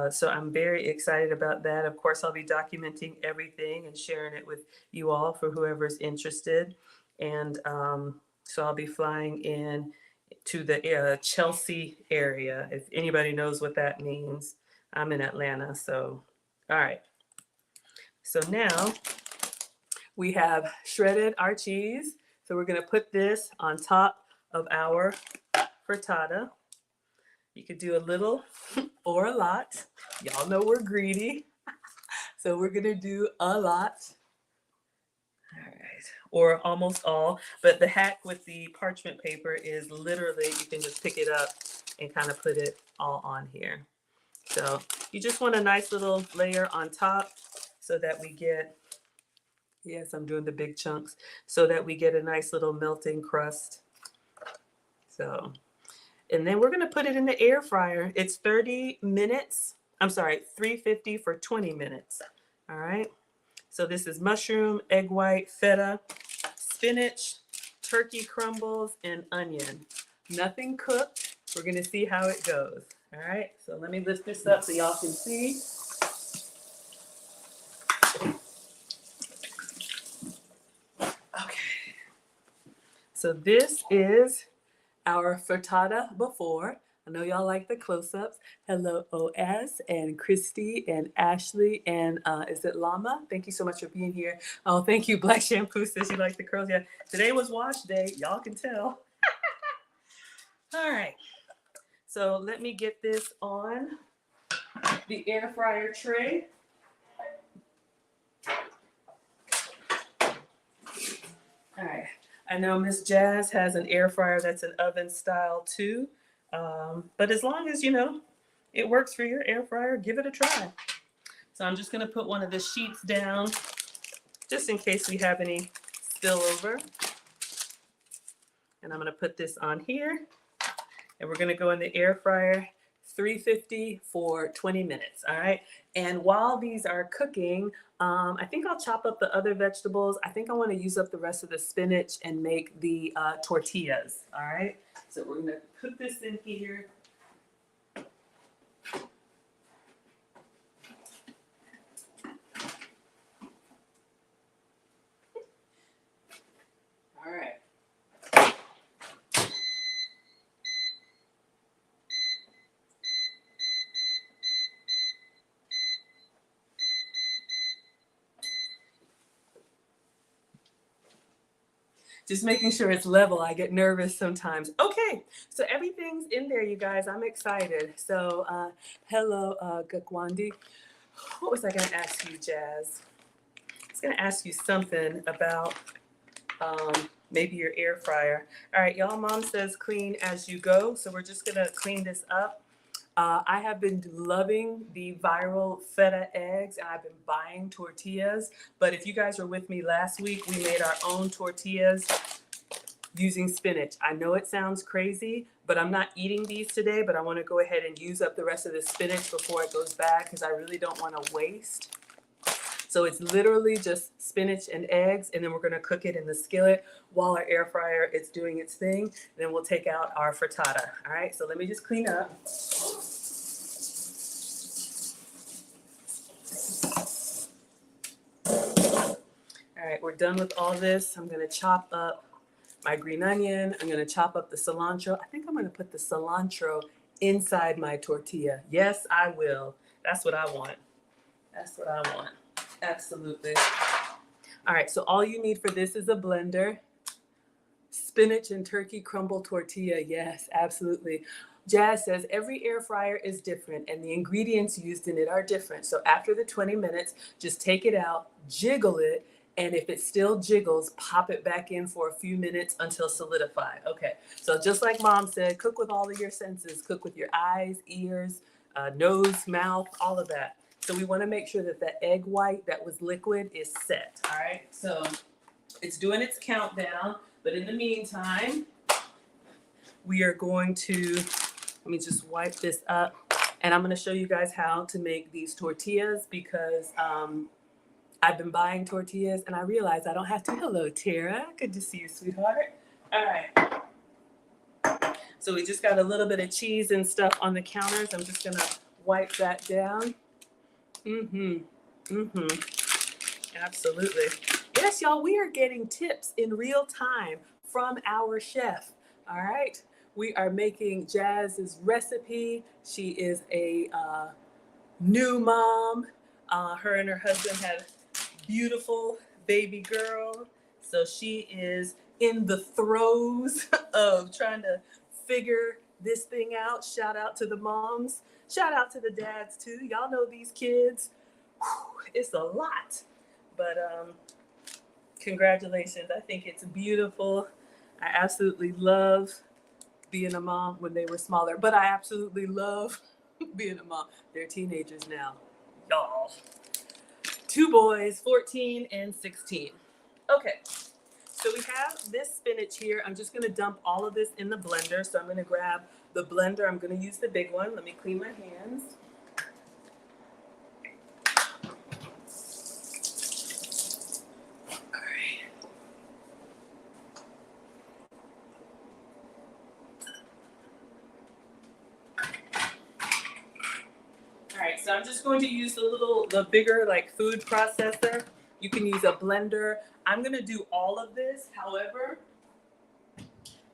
So I'm very excited about that. Of course, I'll be documenting everything and sharing it with you all for whoever's interested. And so I'll be flying in to the Chelsea area, if anybody knows what that means. I'm in Atlanta, so all right. So now we have shredded our cheese. So we're gonna put this on top of our frittata. You could do a little or a lot. Y'all know we're greedy. So we're gonna do a lot. All right, or almost all. But the hack with the parchment paper is literally you can just pick it up and kind of put it all on here. So you just want a nice little layer on top so that we get, yes, I'm doing the big chunks, so that we get a nice little melting crust. So, and then we're going to put it in the air fryer. It's 30 minutes. I'm sorry, 350 for 20 minutes. All right. So this is mushroom, egg white, feta, spinach, turkey crumbles, and onion. Nothing cooked. We're going to see how it goes. All right, so let me lift this up so y'all can see. Okay, so this is our frittata before. I know y'all like the close-ups. Hello, OS and Christy and Ashley and is it Llama? Thank you so much for being here. Oh, thank you. Black Shampoo says you like the curls. Yeah, today was wash day. Y'all can tell. All right. So let me get this on the air fryer tray. All right. I know Miss Jazz has an air fryer that's an oven style too. But as long as, it works for your air fryer, give it a try. So I'm just going to put one of the sheets down just in case we have any spillover. And I'm gonna put this on here, and we're gonna go in the air fryer 350 for 20 minutes, all right? And while these are cooking, I think I'll chop up the other vegetables. I think I wanna use up the rest of the spinach and make the tortillas, all right? So we're gonna put this in here. All right. Just making sure it's level. I get nervous sometimes. Okay, so everything's in there, you guys. I'm excited. So, hello, Gakwandi. What was I going to ask you, Jazz? I was going to ask you something about maybe your air fryer. All right, y'all, Mom says clean as you go. So we're just going to clean this up. I have been loving the viral feta eggs, and I've been buying tortillas. But if you guys were with me last week, we made our own tortillas using spinach. I know it sounds crazy, but I'm not eating these today, but I want to go ahead and use up the rest of the spinach before it goes bad because I really don't want to waste. So it's literally just spinach and eggs, and then we're going to cook it in the skillet while our air fryer is doing its thing. Then we'll take out our frittata. All right, so let me just clean up. All right, we're done with all this. I'm going to chop up my green onion. I'm going to chop up the cilantro. I think I'm going to put the cilantro inside my tortilla. Yes, I will. That's what I want. That's what I want. Absolutely. All right, so all you need for this is a blender. Spinach and turkey crumble tortilla. Yes, absolutely. Jazz says every air fryer is different and the ingredients used in it are different. So after the 20 minutes, just take it out, jiggle it, and if it still jiggles, pop it back in for a few minutes until solidified. Okay, so just like Mom said, cook with all of your senses. Cook with your eyes, ears, nose, mouth, all of that. So we want to make sure that the egg white that was liquid is set, all right? So it's doing its countdown, but in the meantime, we are going to, let me just wipe this up, and I'm going to show you guys how to make these tortillas because I've been buying tortillas and I realized I don't have to. Hello, Tara. Good to see you, sweetheart. All right. So we just got a little bit of cheese and stuff on the counters. I'm just going to wipe that down. Absolutely. Yes, y'all, we are getting tips in real time from our chef. All right. We are making Jazz's recipe. She is a new mom. Her and her husband had beautiful baby girl. So she is in the throes of trying to figure this thing out. Shout out to the moms. Shout out to the dads too. Y'all know these kids. Whew, it's a lot. But congratulations. I think it's beautiful. I absolutely love being a mom when they were smaller. But I absolutely love being a mom. They're teenagers now. Y'all. 2 boys, 14 and 16. Okay, so we have this spinach here. I'm just gonna dump all of this in the blender. So I'm gonna grab the blender. I'm gonna use the big one. Let me clean my hands. All right. All right, so I'm just going to use the bigger like food processor. You can use a blender. I'm gonna do all of this. However,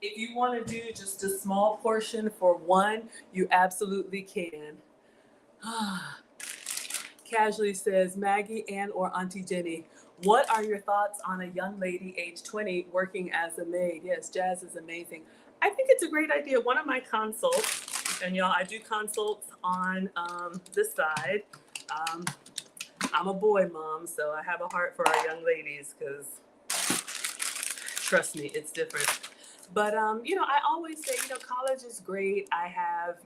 if you want to do just a small portion for one, you absolutely can. Casually says, Maggie and or Auntie Jenny, what are your thoughts on a young lady age 20 working as a maid? Yes, Jazz is amazing. I think it's a great idea. One of my consults, and y'all, I do consults on this side. I'm a boy mom, so I have a heart for our young ladies because trust me, it's different. But, I always say, college is great. I have,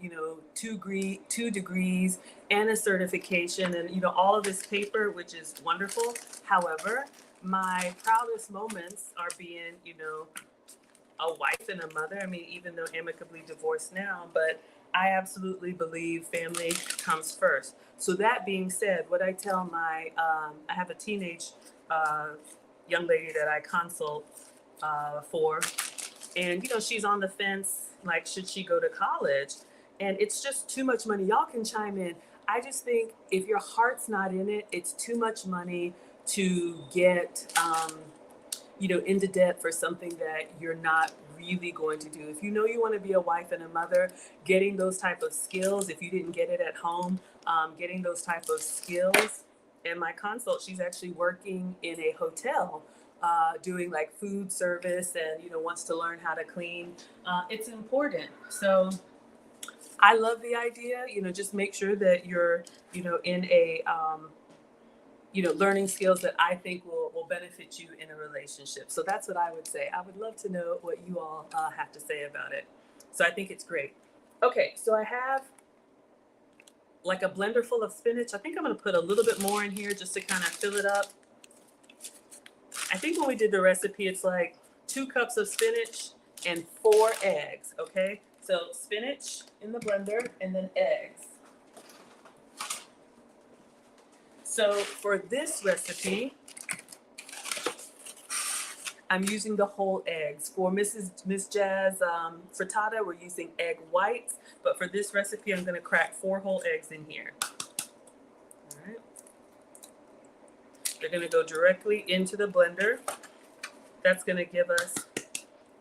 2 degrees and a certification and, all of this paper, which is wonderful. However, my proudest moments are being, you know, a wife and a mother. I mean, even though amicably divorced now, but I absolutely believe family comes first. So that being said, what I tell my, I have a teenage young lady that I consult for, and you know, she's on the fence, like, should she go to college? And it's just too much money. Y'all can chime in. I just think if your heart's not in it, it's too much money to get you know, into debt for something that you're not really going to do. If you know you want to be a wife and a mother, getting those type of skills, if you didn't get it at home, getting those type of skills. In my consult, she's actually working in a hotel, doing like food service, and you know, wants to learn how to clean. It's important. So I love the idea. You know, just make sure that you're, you know, in a you know, learning skills that I think will benefit you in a relationship. So that's what I would say. I would love to know what you all have to say about it. So I think it's great. Okay, so I have like a blender full of spinach. I think I'm going to put a little bit more in here just to kind of fill it up. I think when we did the recipe, it's like 2 cups of spinach and 4 eggs. Okay, so spinach in the blender and then eggs. So for this recipe, I'm using the whole eggs. For Miss Jazz frittata, we're using egg whites, but for this recipe, I'm gonna crack 4 whole eggs in here. All right. They're gonna go directly into the blender. That's gonna give us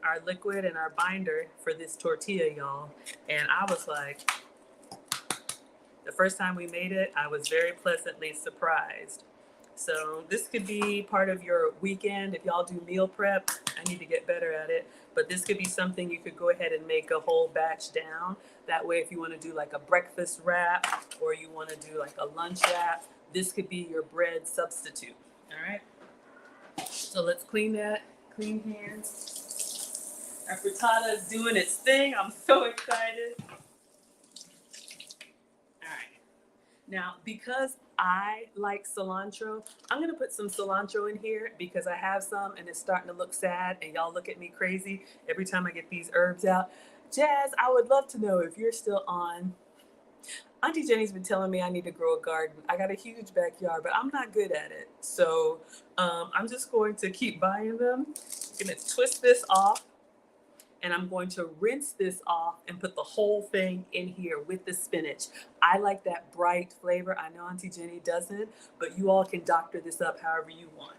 our liquid and our binder for this tortilla, y'all. And I was like, the first time we made it, I was very pleasantly surprised. So this could be part of your weekend. If y'all do meal prep, I need to get better at it, but this could be something you could go ahead and make a whole batch down. That way, if you want to do like a breakfast wrap or you want to do like a lunch wrap, this could be your bread substitute. All right. So let's clean that. Clean hands. Our frittata is doing its thing. I'm so excited. Now, because I like cilantro, I'm gonna put some cilantro in here because I have some and it's starting to look sad and y'all look at me crazy every time I get these herbs out. Jazz, I would love to know if you're still on. Auntie Jenny's been telling me I need to grow a garden. I got a huge backyard, but I'm not good at it. So I'm just going to keep buying them. I'm gonna twist this off, and I'm going to rinse this off and put the whole thing in here with the spinach. I like that bright flavor. I know Auntie Jenny doesn't, but you all can doctor this up however you want.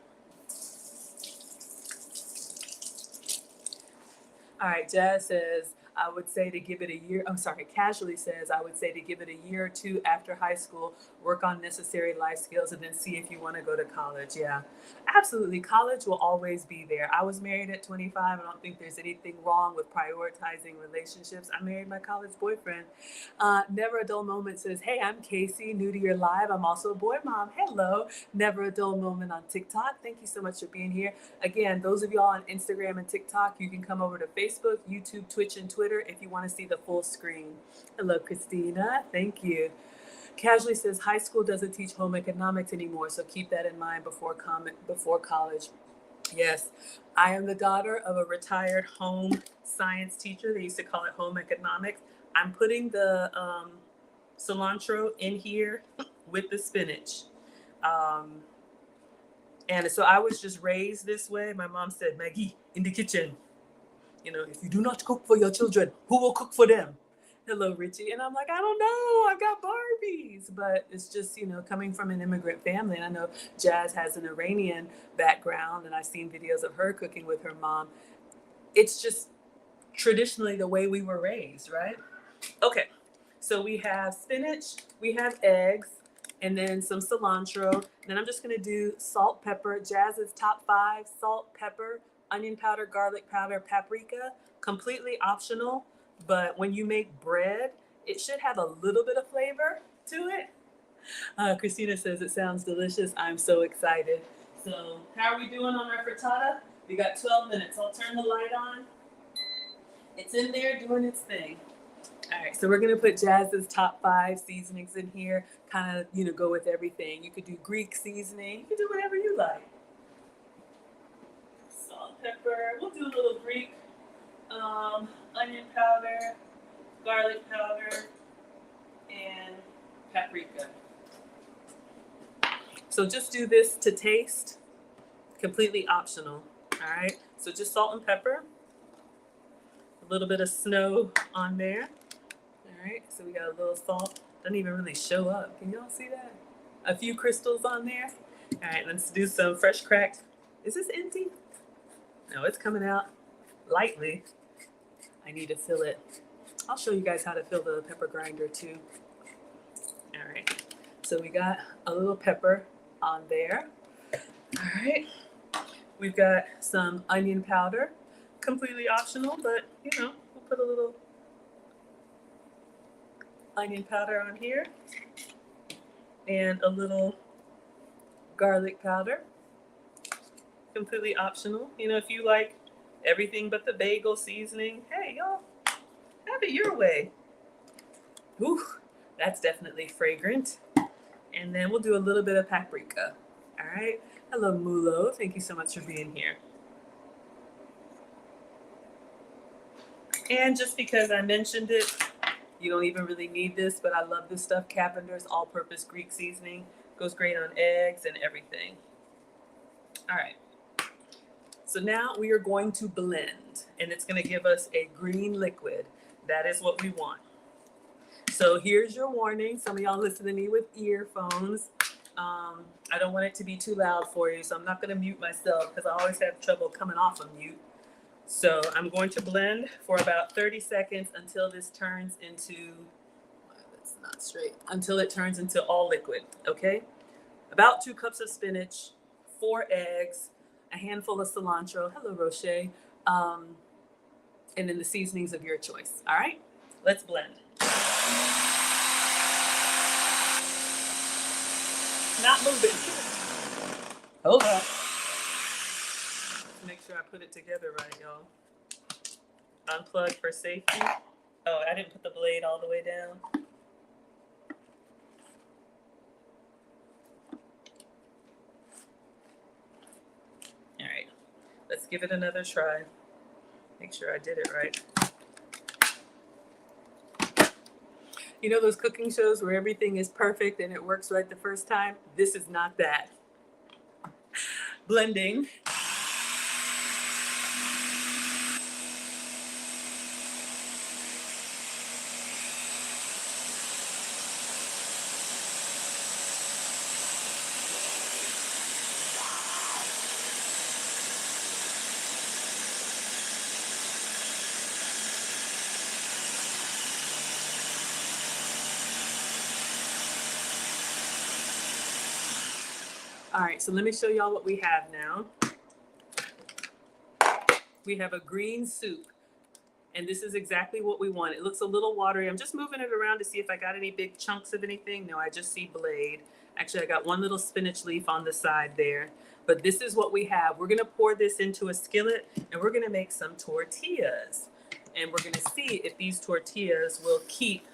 All right, Jazz says, I would say to give it a year. I'm sorry, Casually says, I would say to give it a year or 2 after high school, work on necessary life skills, and then see if you want to go to college. Yeah, absolutely. College will always be there. I was married at 25. I don't think there's anything wrong with prioritizing relationships. I married my college boyfriend. Never a Dull Moment says, hey, I'm Casey, new to your live. I'm also a boy mom. Hello. Never a Dull Moment on TikTok. Thank you so much for being here. Again, those of y'all on Instagram and TikTok, you can come over to Facebook, YouTube, Twitch, and Twitter if you want to see the full screen. Hello, Christina. Thank you. Casually says, high school doesn't teach home economics anymore, so keep that in mind before college. Yes, I am the daughter of a retired home science teacher. They used to call it home economics. I'm putting the cilantro in here with the spinach. And so I was just raised this way. My mom said, Maggie, in the kitchen. You know, if you do not cook for your children, who will cook for them? Hello, Richie. And I'm like, I don't know. I've got Barbies. But it's just, you know, coming from an immigrant family. And I know Jazz has an Iranian background, and I've seen videos of her cooking with her mom. It's just traditionally the way we were raised, right? Okay. So we have spinach, we have eggs, and then some cilantro. Then I'm just going to do salt, pepper. Jazz's top 5: salt, pepper, onion powder, garlic powder, paprika. Completely optional, but when you make bread, it should have a little bit of flavor to it. Christina says it sounds delicious. I'm so excited. So how are we doing on our frittata? We got 12 minutes. I'll turn the light on. It's in there doing its thing. All right, so we're gonna put Jazz's top 5 seasonings in here, kind of, you know, go with everything. You could do Greek seasoning, you can do whatever you like. pepper. We'll do a little Greek, onion powder, garlic powder, and paprika. So just do this to taste, completely optional. All right, so just salt and pepper, a little bit of snow on there. All right, so we got a little salt. Doesn't even really show up. Can y'all see that? A few crystals on there. All right, let's do some fresh cracked. Is this empty? No, it's coming out lightly. I need to fill it. I'll show you guys how to fill the pepper grinder too. All right, so we got a little pepper on there. All right, we've got some onion powder, completely optional, but you know, we'll put a little onion powder on here and a little garlic powder, completely optional. You know, if you like everything but the bagel seasoning, hey y'all, have it your way. Ooh, that's definitely fragrant. And then we'll do a little bit of paprika. All right. Hello, Mulo. Thank you so much for being here. And just because I mentioned it, you don't even really need this, but I love this stuff. Cavender's all-purpose Greek seasoning. Goes great on eggs and everything. All right. So now we are going to blend, and it's going to give us a green liquid. That is what we want. So here's your warning. Some of y'all listen to me with earphones. I don't want it to be too loud for you, so I'm not going to mute myself because I always have trouble coming off of mute. So I'm going to blend for about 30 seconds until this turns into, that's not straight, until it turns into all liquid, okay? About 2 cups of spinach, 4 eggs, a handful of cilantro, hello Roche, and then the seasonings of your choice, all right? Let's blend. Not moving. Hold on. Make sure I put it together right, y'all. Unplug for safety. Oh, I didn't put the blade all the way down. All right, let's give it another try. Make sure I did it right. You know those cooking shows where everything is perfect and it works right the first time? This is not that. Blending. All right, so let me show y'all what we have now. We have a green soup, and this is exactly what we want. It looks a little watery. I'm just moving it around to see if I got any big chunks of anything. No, I just see blade. Actually, I got one little spinach leaf on the side there, but this is what we have. We're gonna pour this into a skillet, and we're gonna make some tortillas. And we're gonna see if these tortillas will keep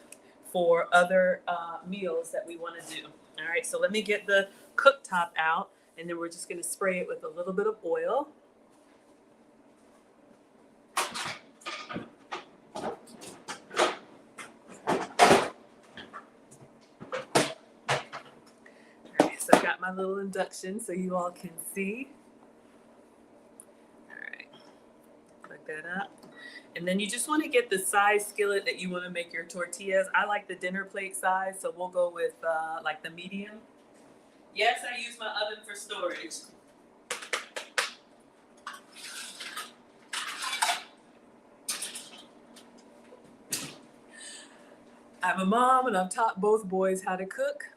for other meals that we wanna do. All right, so let me get the cooktop out, and then we're just gonna spray it with a little bit of oil. All right, so I got my little induction so you all can see. All right, plug that up. And then you just want to get the size skillet that you want to make your tortillas. I like the dinner plate size, so we'll go with like the medium. Yes, I use my oven for storage. I'm a mom and I've taught both boys how to cook.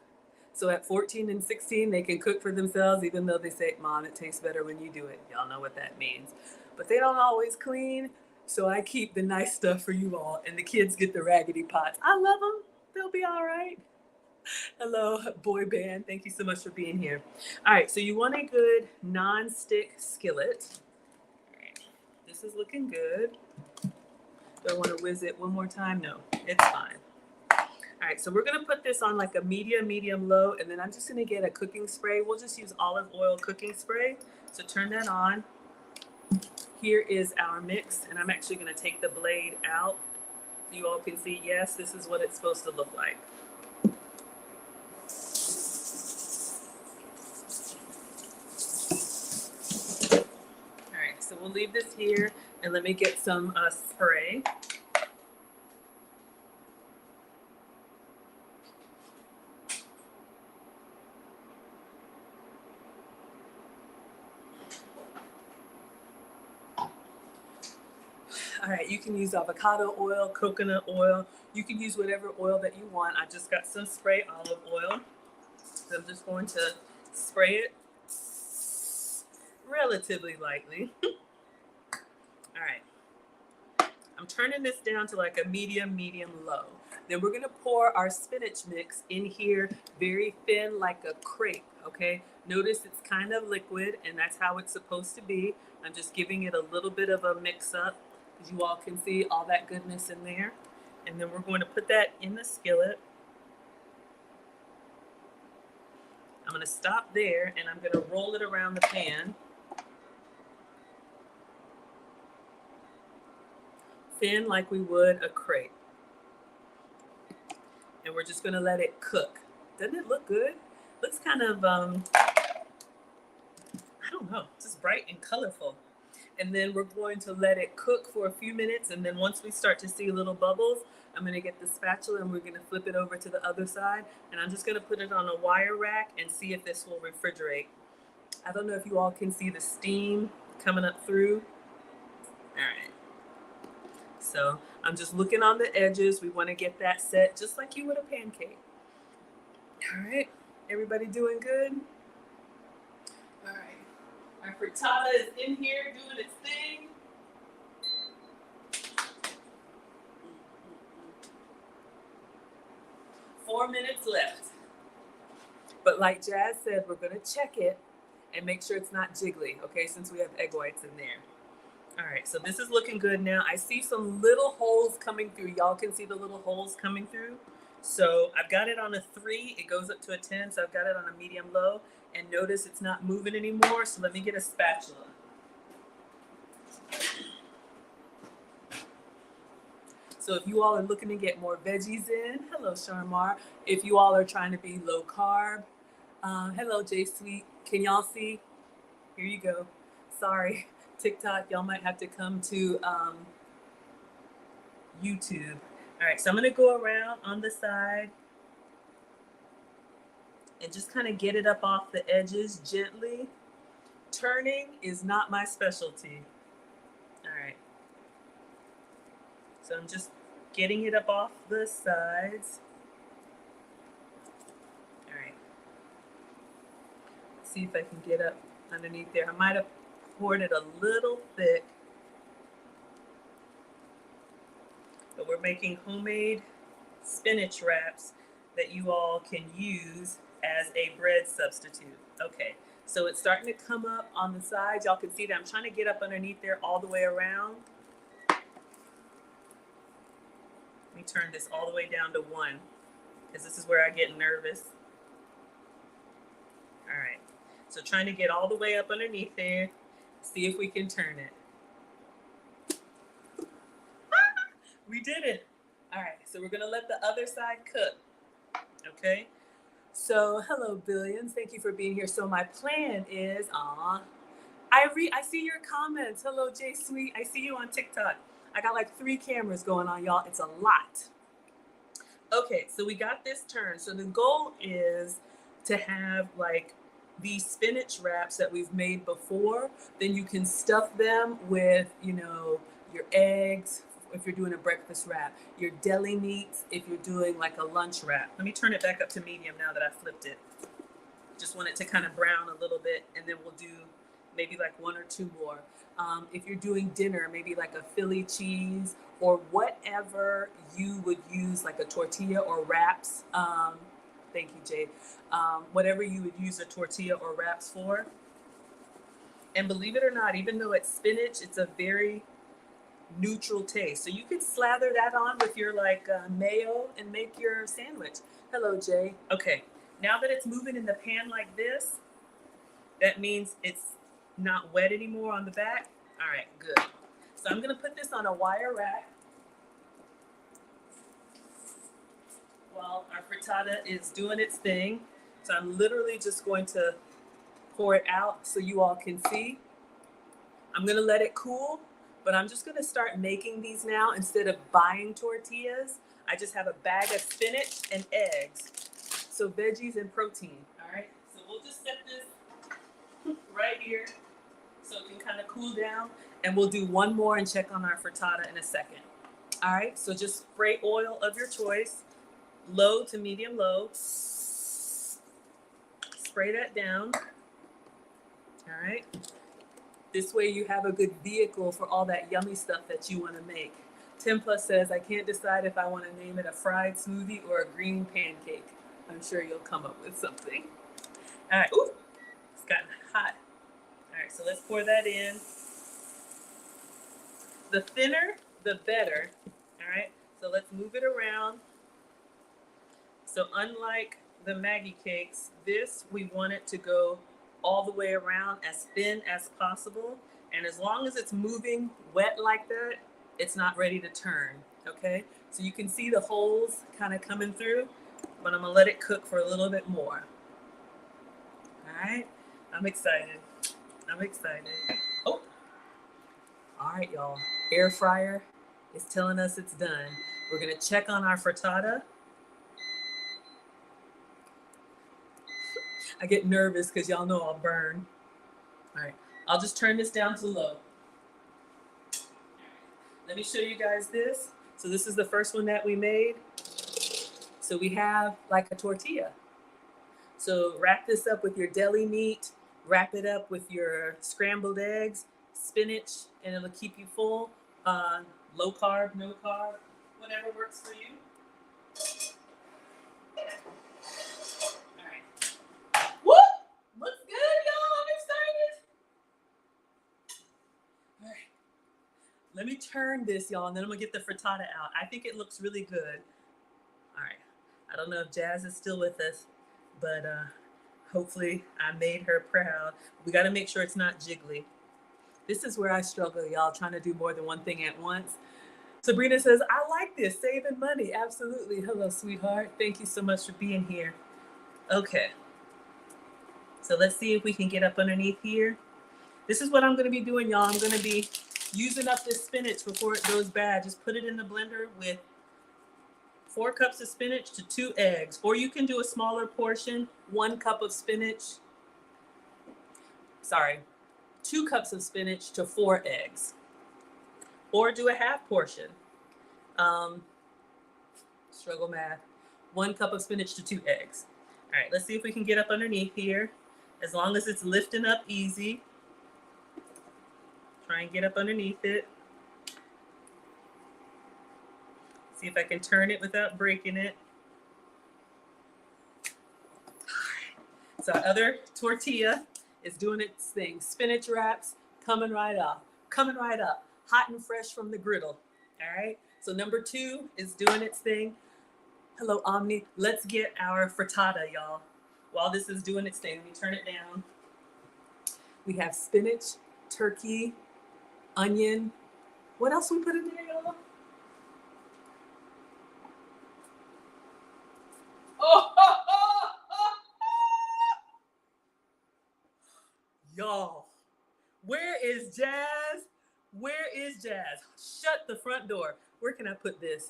So at 14 and 16, they can cook for themselves, even though they say, Mom, it tastes better when you do it. Y'all know what that means. But they don't always clean. So I keep the nice stuff for you all, and the kids get the raggedy pots. I love them. They'll be all right. Hello, boy band. Thank you so much for being here. All right, so you want a good non-stick skillet. All right, this is looking good. Do I want to whiz it one more time? No, it's fine. All right, so we're gonna put this on like a medium low, and then I'm just gonna get a cooking spray. We'll just use olive oil cooking spray. So turn that on. Here is our mix, and I'm actually going to take the blade out so you all can see, yes, this is what it's supposed to look like. All right, so we'll leave this here, and let me get some spray. All right, you can use avocado oil, coconut oil. You can use whatever oil that you want. I just got some spray olive oil. So I'm just going to spray it relatively lightly. All right. I'm turning this down to like a medium low. Then we're gonna pour our spinach mix in here very thin like a crepe, okay? Notice it's kind of liquid, and that's how it's supposed to be. I'm just giving it a little bit of a mix up, as you all can see all that goodness in there. And then we're going to put that in the skillet. I'm gonna stop there, and I'm gonna roll it around the pan. Thin like we would a crepe. And we're just gonna let it cook. Doesn't it look good? Looks kind of, I don't know, just bright and colorful. And then we're going to let it cook for a few minutes, and then once we start to see little bubbles, I'm gonna get the spatula and we're gonna flip it over to the other side, and I'm just gonna put it on a wire rack and see if this will refrigerate. I don't know if you all can see the steam coming up through. All right. So I'm just looking on the edges. We wanna get that set just like you would a pancake. All right, everybody doing good? All right. Our frittata is in here doing its thing. 4 minutes left. But like Jazz said, we're gonna check it and make sure it's not jiggly, okay, since we have egg whites in there. All right, so this is looking good now. I see some little holes coming through. Y'all can see the little holes coming through. So I've got it on a 3, it goes up to a 10, so I've got it on a medium low. And notice it's not moving anymore, so let me get a spatula. So if you all are looking to get more veggies in, hello Sharmar. If you all are trying to be low carb, hello J Sweet. Can y'all see? Here you go. Sorry, TikTok, y'all might have to come to YouTube. All right, so I'm gonna go around on the side and just kind of get it up off the edges gently. Turning is not my specialty. All right. So I'm just getting it up off the sides. All right. Let's see if I can get up underneath there. I might have poured it a little thick. But we're making homemade spinach wraps that you all can use as a bread substitute. Okay, so it's starting to come up on the sides. Y'all can see that I'm trying to get up underneath there all the way around. Let me turn this all the way down to 1, because this is where I get nervous. All right, so trying to get all the way up underneath there. See if we can turn it. We did it. All right, so we're gonna let the other side cook, okay? So hello Billions, thank you for being here. So my plan is, I see your comments. Hello J Sweet, I see you on TikTok. I got like 3 cameras going on, y'all. It's a lot. Okay, so we got this turned. So the goal is to have like these spinach wraps that we've made before. Then you can stuff them with, you know, your eggs, if you're doing a breakfast wrap, your deli meats, if you're doing like a lunch wrap. Let me turn it back up to medium now that I flipped it. Just want it to kind of brown a little bit, and then we'll do maybe like 1 or 2 more. If you're doing dinner, maybe like a Philly cheese or whatever you would use, like a tortilla or wraps. Thank you, Jade. Whatever you would use a tortilla or wraps for. And believe it or not, even though it's spinach, it's a very neutral taste. So you could slather that on with your like mayo and make your sandwich. Hello, Jay. Okay, now that it's moving in the pan like this, that means it's not wet anymore on the back. All right, good. So I'm gonna put this on a wire rack while our frittata is doing its thing. So I'm literally just going to pour it out so you all can see. I'm gonna let it cool, but I'm just gonna start making these now. Instead of buying tortillas, I just have a bag of spinach and eggs. So veggies and protein, all right? So we'll just set this right here so it can kind of cool down, and we'll do one more and check on our frittata in a second. All right, so just spray oil of your choice, low to medium low. Spray that down, all right? This way you have a good vehicle for all that yummy stuff that you want to make. Tim Plus says, I can't decide if I want to name it a fried smoothie or a green pancake. I'm sure you'll come up with something. All right, ooh, it's gotten hot. All right, so let's pour that in. The thinner, the better. All right, so let's move it around. So unlike the Maggie cakes, this, we want it to go all the way around as thin as possible. And as long as it's moving wet like that, it's not ready to turn, okay? So you can see the holes kind of coming through, but I'm gonna let it cook for a little bit more. All right, I'm excited. I'm excited. Oh, all right, y'all. Air fryer is telling us it's done. We're gonna check on our frittata. I get nervous because y'all know I'll burn. All right, I'll just turn this down to low. Let me show you guys this. So this is the first one that we made. So we have like a tortilla. So wrap this up with your deli meat, wrap it up with your scrambled eggs, spinach, and it'll keep you full. Low carb, no carb, whatever works for you. All right. Woo! Looks good, y'all. I'm excited. All right. Let me turn this, y'all, and then I'm gonna get the frittata out. I think it looks really good. All right. I don't know if Jazz is still with us, but hopefully I made her proud. We got to make sure it's not jiggly. This is where I struggle, y'all, trying to do more than one thing at once. Sabrina says, I like this, saving money. Absolutely. Hello, sweetheart. Thank you so much for being here. Okay. So let's see if we can get up underneath here. This is what I'm going to be doing, y'all. I'm going to be using up this spinach before it goes bad. Just put it in the blender with 4 cups of spinach to 2 eggs. Or you can do a smaller portion, 1 cup of spinach. Sorry, 2 cups of spinach to 4 eggs. Or do a half portion. Struggle math. 1 cup of spinach to 2 eggs. All right, let's see if we can get up underneath here. As long as it's lifting up easy. Try and get up underneath it. See if I can turn it without breaking it. So our other tortilla is doing its thing. Spinach wraps coming right up. Coming right up. Hot and fresh from the griddle. All right. So number 2 is doing its thing. Hello, Omni. Let's get our frittata, y'all. While this is doing its thing, let me turn it down. We have spinach, turkey, onion. What else we put in there, y'all? Y'all, where is Jazz? Where is Jazz? Shut the front door. Where can I put this?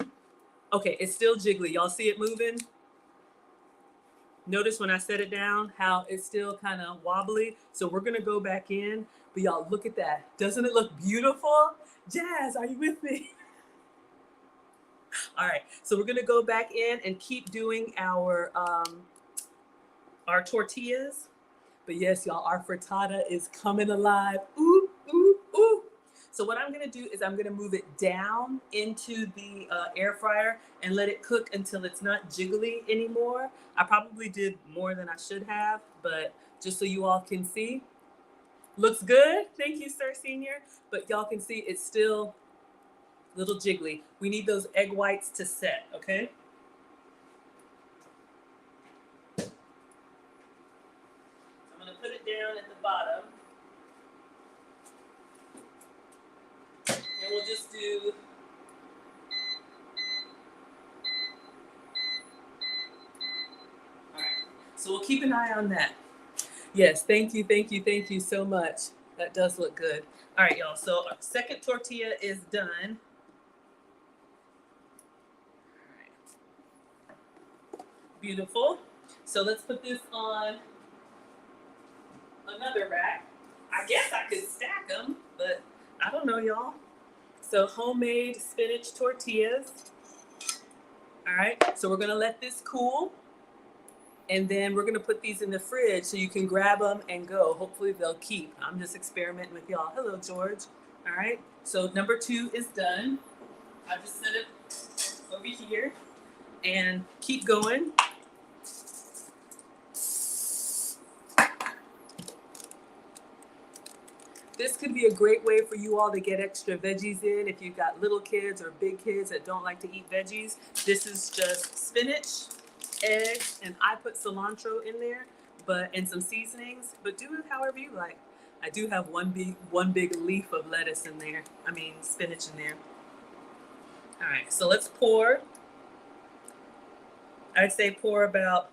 Okay, it's still jiggly. Y'all see it moving? Notice when I set it down how it's still kind of wobbly. So we're gonna go back in, but y'all look at that. Doesn't it look beautiful? Jazz, are you with me? All right, so we're gonna go back in and keep doing our tortillas. But yes, y'all, our frittata is coming alive. Ooh, ooh, ooh. So what I'm gonna do is I'm gonna move it down into the air fryer and let it cook until it's not jiggly anymore. I probably did more than I should have, but just so you all can see. Looks good, thank you, Sir Senior. But y'all can see it's still a little jiggly. We need those egg whites to set, okay? I'm gonna put it down at the bottom. do. All right. So we'll keep an eye on that. Yes, thank you, thank you, thank you so much. That does look good. All right, y'all. So our second tortilla is done. All right. Beautiful. So let's put this on another rack. I guess I could stack them, but I don't know, y'all. So homemade spinach tortillas. All right. So we're gonna let this cool. And then we're gonna put these in the fridge so you can grab them and go. Hopefully they'll keep. I'm just experimenting with y'all. Hello, George. All right. So number 2 is done. I just set it over here and keep going. This could be a great way for you all to get extra veggies in if you've got little kids or big kids that don't like to eat veggies. This is just spinach, eggs, and I put cilantro in there, and some seasonings, but do it however you like. I do have one big leaf of lettuce in there. I mean spinach in there. All right, so let's pour. I'd say pour about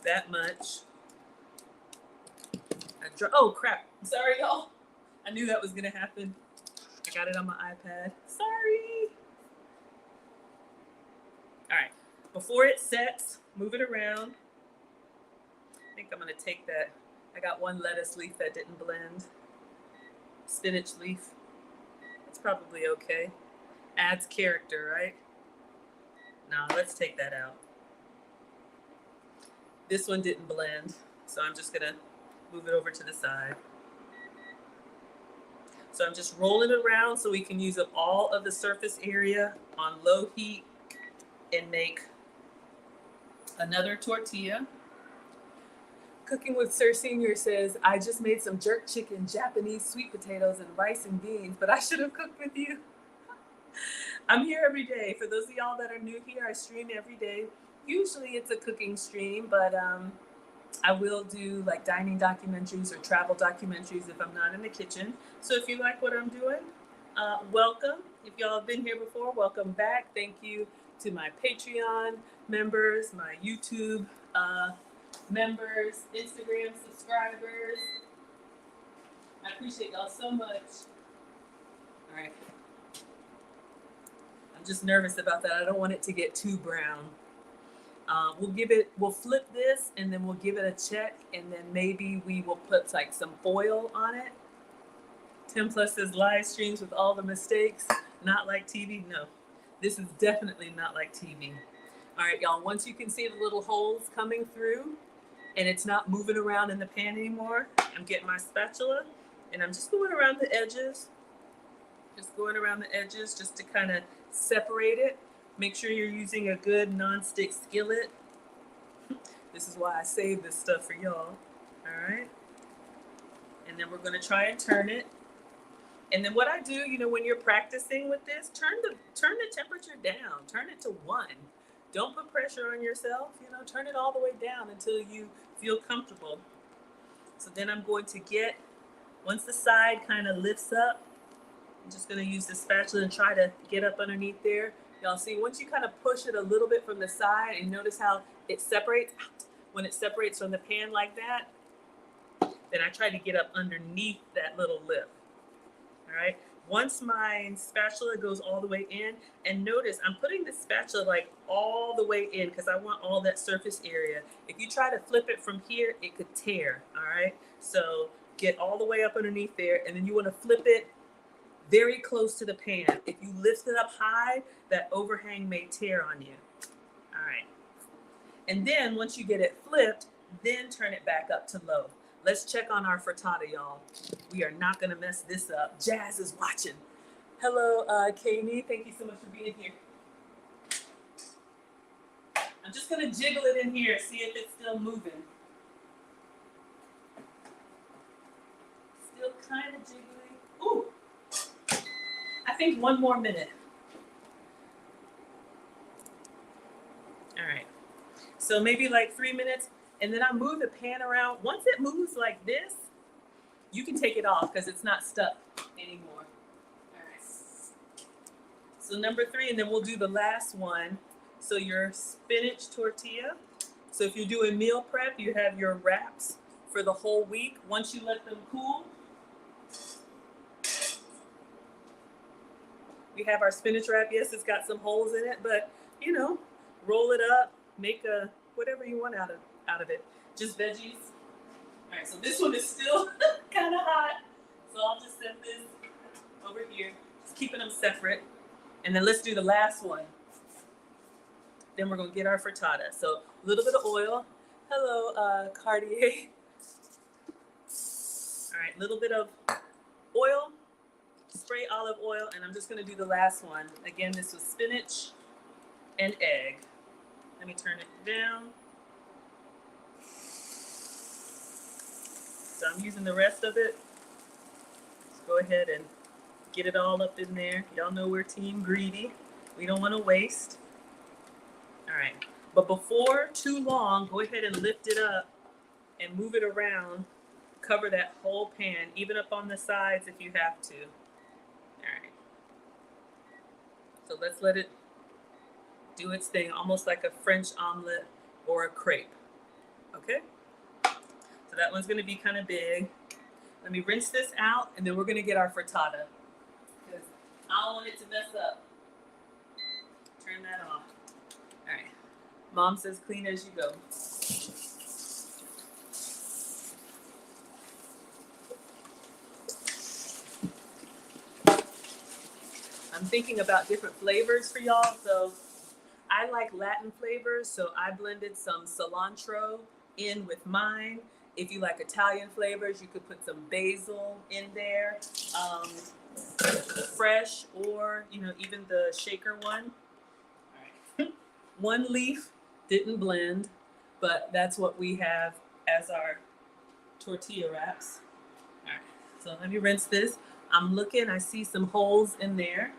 that much. Oh crap! Sorry, y'all. I knew that was gonna happen. I got it on my iPad. Sorry. All right. Before it sets, move it around. I think I'm gonna take that. I got one lettuce leaf that didn't blend. Spinach leaf. It's probably okay. Adds character, right? No, let's take that out. This one didn't blend, so I'm just gonna move it over to the side. So I'm just rolling it around so we can use up all of the surface area on low heat and make another tortilla. Cooking with Sir Senior says, I just made some jerk chicken, Japanese sweet potatoes, and rice and beans, but I should have cooked with you. I'm here every day. For those of y'all that are new here, I stream every day. Usually it's a cooking stream, but I will do like dining documentaries or travel documentaries if I'm not in the kitchen. So if you like what I'm doing, welcome. If y'all have been here before, welcome back. Thank you to my Patreon members, my YouTube members, Instagram subscribers. I appreciate y'all so much. All right. I'm just nervous about that. I don't want it to get too brown. We'll flip this and then we'll give it a check, and then maybe we will put like some foil on it. Tim Plus says live streams with all the mistakes, not like TV. No, this is definitely not like TV. All right, y'all, once you can see the little holes coming through and it's not moving around in the pan anymore, I'm getting my spatula and I'm just going around the edges. Just going around the edges just to kind of separate it. Make sure you're using a good non-stick skillet. This is why I save this stuff for y'all. All right. And then we're going to try and turn it. And then what I do, when you're practicing with this, turn the temperature down. Turn it to 1. Don't put pressure on yourself. Turn it all the way down until you feel comfortable. So then I'm going to once the side kind of lifts up, I'm just going to use the spatula and try to get up underneath there. Y'all see, once you kind of push it a little bit from the side and notice how it separates, when it separates from the pan like that, then I try to get up underneath that little lip. All right. Once my spatula goes all the way in, and notice I'm putting the spatula like all the way in because I want all that surface area. If you try to flip it from here, it could tear. All right. So get all the way up underneath there, and then you want to flip it very close to the pan. If you lift it up high, that overhang may tear on you. All right. And then once you get it flipped, then turn it back up to low. Let's check on our frittata, y'all. We are not going to mess this up. Jazz is watching. Hello, Kami. Thank you so much for being here. I'm just going to jiggle it in here, see if it's still moving. Still kind of jiggly. Ooh. I think 1 more minute. All right. So maybe like 3 minutes, and then I move the pan around. Once it moves like this, You can take it off because it's not stuck anymore. All right. So number 3, and then we'll do the last one. So your spinach tortilla. So if you're doing meal prep, you have your wraps for the whole week. Once you let them cool, we have our spinach wrap. Yes, it's got some holes in it, but you know, roll it up, make a whatever you want out of it. Just veggies. All right, so this one is still kind of hot, so I'll just set this over here, just keeping them separate. And then let's do the last one. Then we're gonna get our frittata. So a little bit of oil. Hello, Cartier. All right, a little bit of oil, spray olive oil, and I'm just gonna do the last one. Again, this was spinach and egg. Let me turn it down. So I'm using the rest of it. Let's go ahead and get it all up in there. Y'all know we're team greedy. We don't want to waste. All right, but before too long, go ahead and lift it up and move it around. Cover that whole pan, even up on the sides if you have to. All right. So let's let it do its thing, almost like a French omelet or a crepe. Okay? So that one's gonna be kind of big. Let me rinse this out, and then we're gonna get our frittata, because I don't want it to mess up. Turn that off. All right. Mom says clean as you go. I'm thinking about different flavors for y'all. So I like Latin flavors, so I blended some cilantro in with mine. If you like Italian flavors, you could put some basil in there, fresh, or even the shaker one. All right. One leaf didn't blend, but that's what we have as our tortilla wraps. All right, so let me rinse this. I'm looking, I see some holes in there.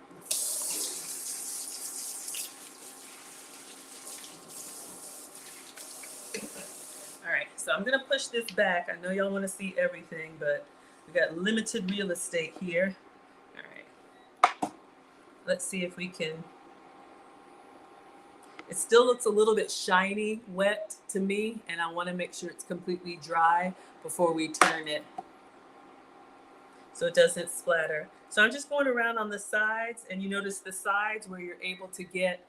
All right, so I'm gonna push this back. I know y'all wanna see everything, but we got limited real estate here. All right, let's see if we can. It still looks a little bit shiny, wet to me, and I wanna make sure it's completely dry before we turn it so it doesn't splatter. So I'm just going around on the sides, and you notice the sides where you're able to get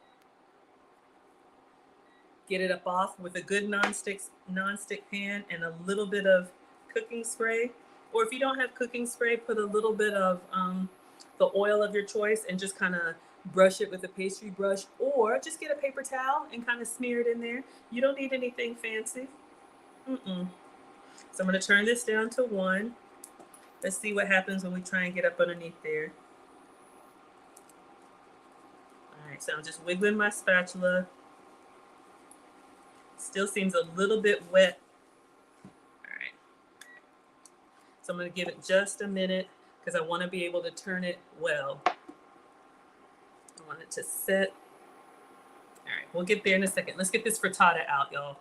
it up off with a good non-stick pan and a little bit of cooking spray. Or if you don't have cooking spray, put a little bit of the oil of your choice and just kind of brush it with a pastry brush, or just get a paper towel and kind of smear it in there. You don't need anything fancy. So I'm going to turn this down to 1. Let's see what happens when we try and get up underneath there. All right, so I'm just wiggling my spatula. Still seems a little bit wet. All right. So I'm going to give it just a minute because I want to be able to turn it well. I want it to set. All right, we'll get there in a second. Let's get this frittata out, y'all.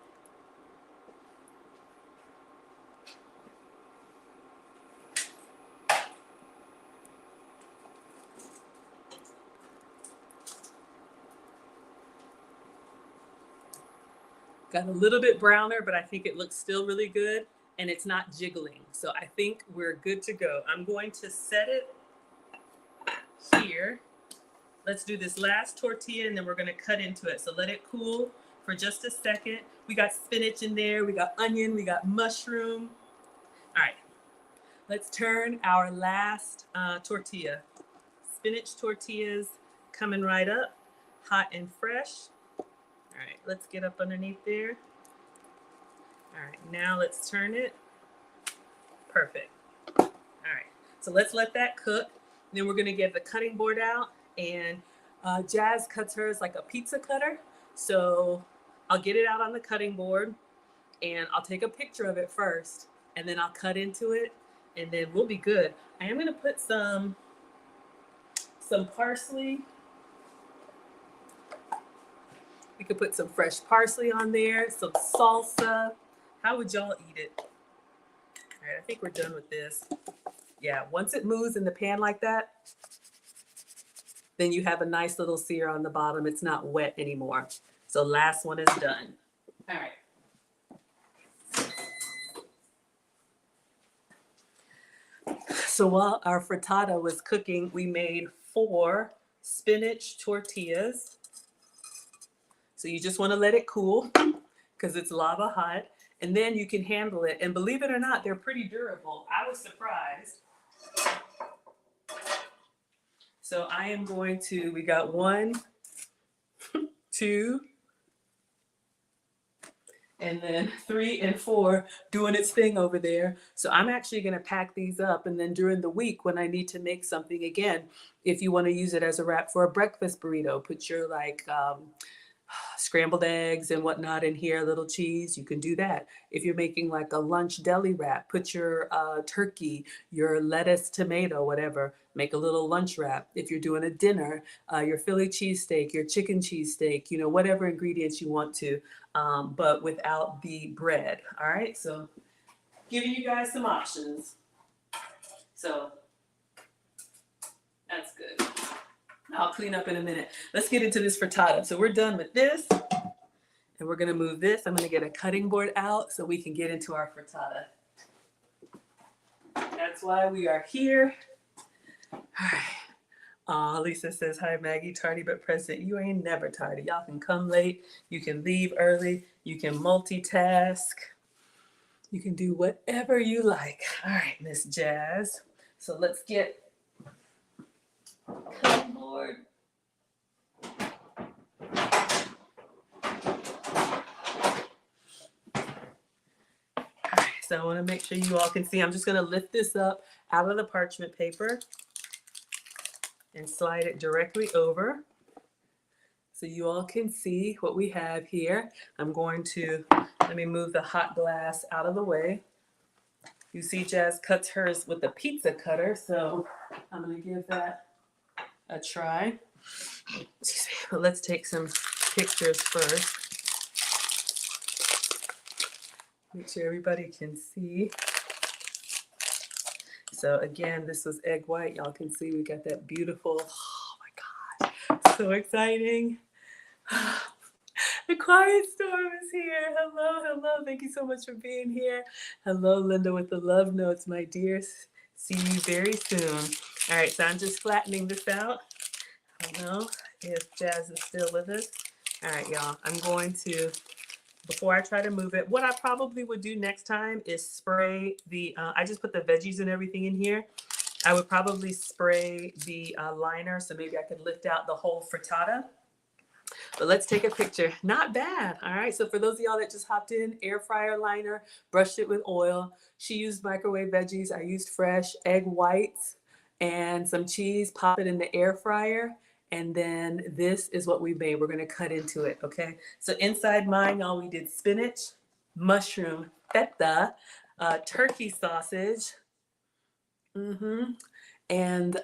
Got a little bit browner, but I think it looks still really good, and it's not jiggling. So I think we're good to go. I'm going to set it here. Let's do this last tortilla, and then we're gonna cut into it. So let it cool for just a second. We got spinach in there, we got onion, we got mushroom. All right, let's turn our last tortilla. Spinach tortillas coming right up, hot and fresh. All right, let's get up underneath there. All right, now let's turn it. Perfect. All right, so let's let that cook. Then we're gonna get the cutting board out, and Jazz cuts hers like a pizza cutter. So I'll get it out on the cutting board, and I'll take a picture of it first, and then I'll cut into it, and then we'll be good. I am gonna put some parsley. We could put some fresh parsley on there, some salsa. How would y'all eat it? All right, I think we're done with this. Yeah, once it moves in the pan like that, then you have a nice little sear on the bottom. It's not wet anymore. So last one is done. All right. So while our frittata was cooking, we made 4 spinach tortillas. So you just want to let it cool because it's lava hot. And then you can handle it. And believe it or not, they're pretty durable. I was surprised. So I am going to, we got 1, 2, and then 3 and 4 doing its thing over there. So I'm actually going to pack these up, and then during the week when I need to make something again, if you want to use it as a wrap for a breakfast burrito, put your like scrambled eggs and whatnot in here, a little cheese, you can do that. If you're making like a lunch deli wrap, put your turkey, your lettuce, tomato, whatever, make a little lunch wrap. If you're doing a dinner, your Philly cheesesteak, your chicken cheesesteak, you know, whatever ingredients you want to, but without the bread. All right, so giving you guys some options. So that's good. I'll clean up in a minute. Let's get into this frittata. So we're done with this, and we're gonna move this. I'm gonna get a cutting board out so we can get into our frittata. That's why we are here. All right. Lisa says, hi, Maggie, tardy but present. You ain't never tardy. Y'all can come late. You can leave early. You can multitask. You can do whatever you like. All right, Miss Jazz. So let's get cutting board. So I want to make sure you all can see. I'm just going to lift this up out of the parchment paper and slide it directly over so you all can see what we have here. I'm going to, let me move the hot glass out of the way. You see Jazz cuts hers with a pizza cutter, so I'm going to give that a try. Excuse me. But let's take some pictures first. Make sure everybody can see. So again, this was egg white. Y'all can see we got that beautiful, oh my God, so exciting. The quiet storm is here. Hello, hello. Thank you so much for being here. Hello, Linda with the love notes, my dear. See you very soon. All right, so I'm just flattening this out. I don't know if Jazz is still with us. All right, y'all, I'm going to, before I try to move it, what I probably would do next time is spray the, I just put the veggies and everything in here. I would probably spray the liner so maybe I could lift out the whole frittata. But let's take a picture. Not bad. All right. So for those of y'all that just hopped in, air fryer liner, brushed it with oil. She used microwave veggies. I used fresh egg whites and some cheese. Pop it in the air fryer. And then this is what we made. We're going to cut into it. Okay. So inside mine, y'all, we did spinach, mushroom, feta, turkey sausage, and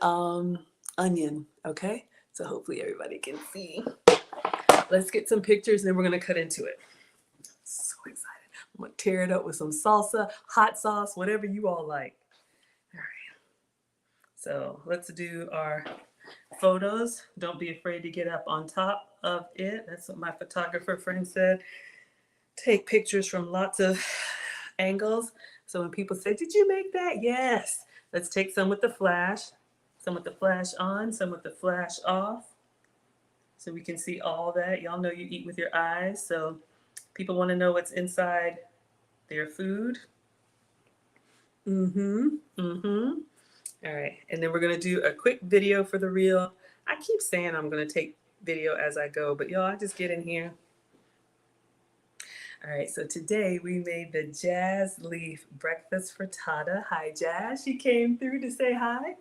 onion. Okay. So hopefully everybody can see. Let's get some pictures and then we're gonna cut into it. So excited. I'm gonna tear it up with some salsa, hot sauce, whatever you all like. All right. So let's do our photos. Don't be afraid to get up on top of it. That's what my photographer friend said. Take pictures from lots of angles. So when people say, did you make that? Yes. Let's take some with the flash, some with the flash on, some with the flash off. So we can see all that. Y'all know you eat with your eyes. So people want to know what's inside their food. All right. And then we're going to do a quick video for the reel. I keep saying I'm going to take video as I go, but y'all, I just get in here. All right. So today we made the Jazz Leaf breakfast frittata. Hi, Jazz. She came through to say hi.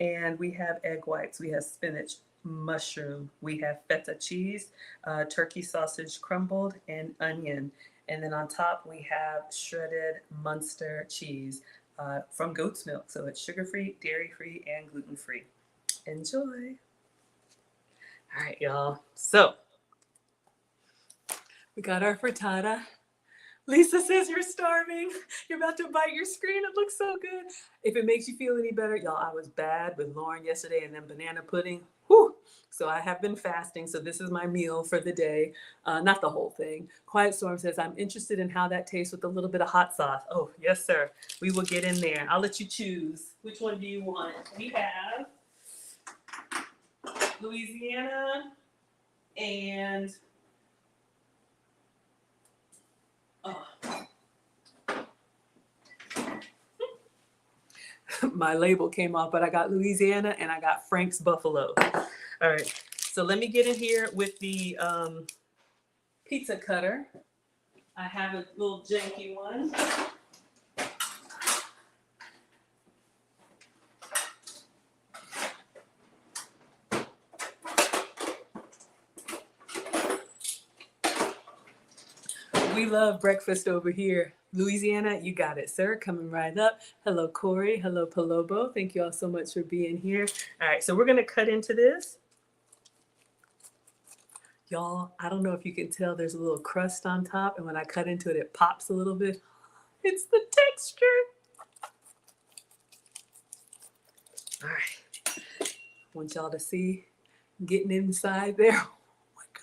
And we have egg whites. We have spinach, mushroom, we have feta cheese, turkey sausage crumbled, and onion. And then on top we have shredded Munster cheese from goat's milk. So it's sugar-free, dairy-free, and gluten-free. Enjoy. All right, y'all. So we got our frittata. Lisa says you're starving. You're about to bite your screen. It looks so good. If it makes you feel any better, y'all, I was bad with Lauren yesterday and then banana pudding. Whew. So I have been fasting. So this is my meal for the day. Not the whole thing. Quiet Storm says, I'm interested in how that tastes with a little bit of hot sauce. Oh, yes, sir. We will get in there. I'll let you choose. Which one do you want? We have Louisiana and oh, my label came off, but I got Louisiana and I got Frank's Buffalo. All right, so let me get in here with the pizza cutter. I have a little janky one. We love breakfast over here. Louisiana, you got it, sir. Coming right up. Hello, Corey. Hello, Palobo. Thank you all so much for being here. All right, so we're going to cut into this. Y'all, I don't know if you can tell there's a little crust on top, and when I cut into it, it pops a little bit. It's the texture. All right. I want y'all to see getting inside there. Oh my God.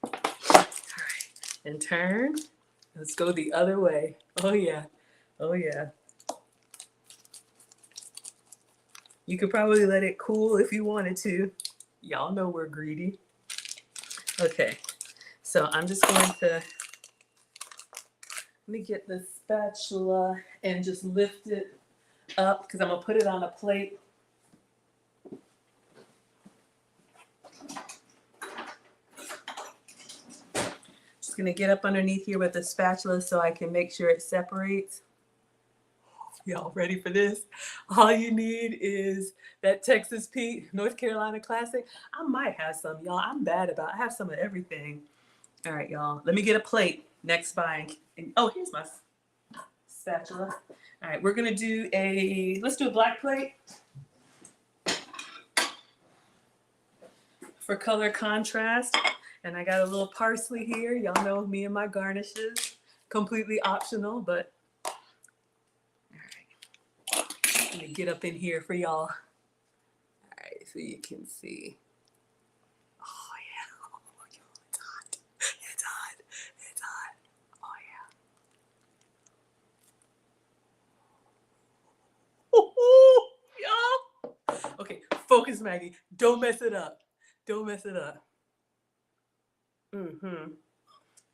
All right. And turn. Let's go the other way. Oh yeah. Oh yeah. You could probably let it cool if you wanted to. Y'all know we're greedy. Okay. So I'm just going to, let me get the spatula and just lift it up because I'm going to put it on a plate. Just going to get up underneath here with the spatula so I can make sure it separates. Y'all ready for this? All you need is that Texas Pete North Carolina Classic. I might have some, y'all. I'm bad about it. I have some of everything. All right, y'all. Let me get a plate next by. Oh, here's my spatula. All right, we're going to do let's do a black plate for color contrast. And I got a little parsley here. Y'all know me and my garnishes. Completely optional, but all right. Let me get up in here for y'all. All right, so you can see. Oh, yeah. Oh, it's hot. It's hot. It's hot. Oh, yeah. Y'all. Okay, focus, Maggie. Don't mess it up. Don't mess it up. Mm-hmm.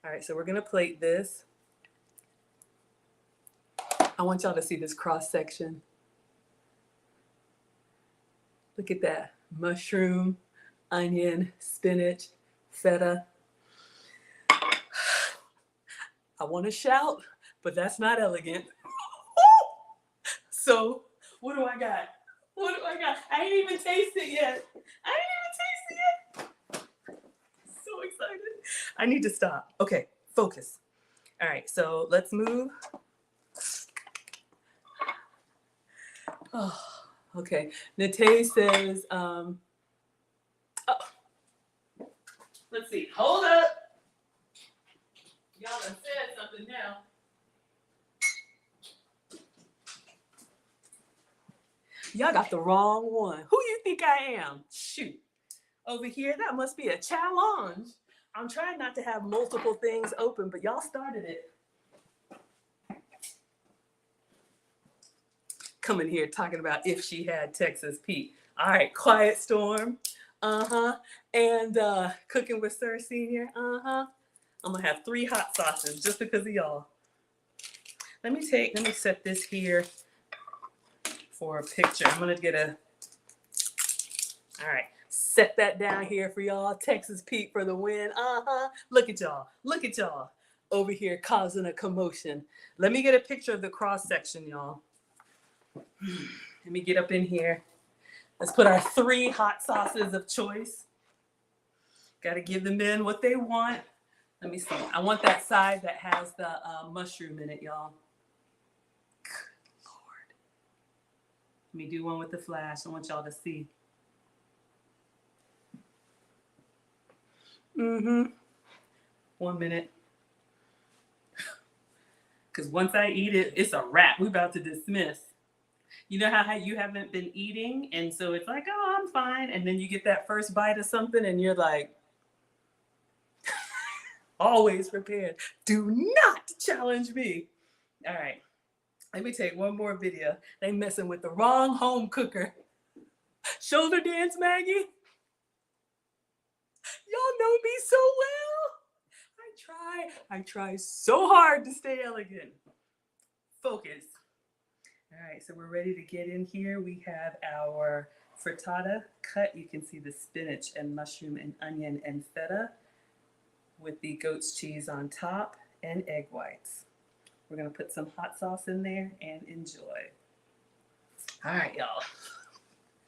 All right, so we're gonna plate this. I want y'all to see this cross section. Look at that. Mushroom, onion, spinach, feta. I want to shout, but that's not elegant. So, what do I got? What do I got? I ain't even tasted it yet. I ain't even tasted it yet. So excited. I need to stop. Okay, focus. All right, so let's move. Oh, okay. Nate says, oh, let's see. Hold up. Y'all done said something now. Y'all got the wrong one. Who you think I am? Shoot. Over here, that must be a challenge. I'm trying not to have multiple things open, but y'all started it. Coming here talking about if she had Texas Pete. All right, Quiet Storm. And Cooking with Sir Senior. I'm gonna have 3 hot sauces just because of y'all. Let me set this here for a picture. I'm gonna get all right, set that down here for y'all. Texas Pete for the win. Look at y'all. Look at y'all over here causing a commotion. Let me get a picture of the cross section, y'all. Let me get up in here. Let's put our 3 hot sauces of choice. Got to give the men what they want. Let me see. I want that side that has the mushroom in it, y'all. Good Lord. Let me do one with the flash. I want y'all to see. 1 minute. Because once I eat it, it's a wrap. We're about to dismiss. You know how you haven't been eating, and so it's like, oh, I'm fine. And then you get that first bite of something, and you're like, always prepared. Do not challenge me. All right. Let me take one more video. They messing with the wrong home cooker. Shoulder dance, Maggie. Y'all know me so well. I try so hard to stay elegant. Focus. All right, so we're ready to get in here. We have our frittata cut. You can see the spinach and mushroom and onion and feta with the goat's cheese on top and egg whites. We're gonna put some hot sauce in there and enjoy. All right, y'all.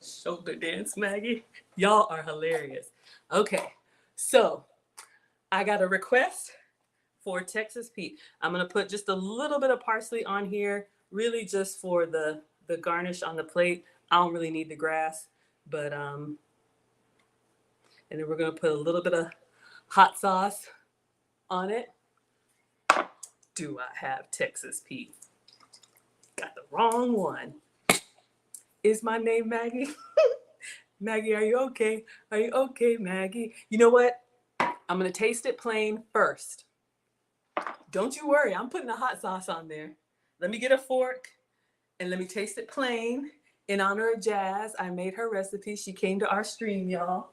Shoulder dance, Maggie. Y'all are hilarious. Okay, so I got a request for Texas Pete. I'm gonna put just a little bit of parsley on here, really just for the garnish on the plate. I don't really need the grass, but and then we're gonna put a little bit of hot sauce on it. Do I have Texas Pete? Got the wrong one. Is my name Maggie? Maggie, are you okay? Are you okay, Maggie? You know what? I'm gonna taste it plain first. Don't you worry, I'm putting the hot sauce on there. Let me get a fork and let me taste it plain. In honor of Jazz, I made her recipe. She came to our stream, y'all.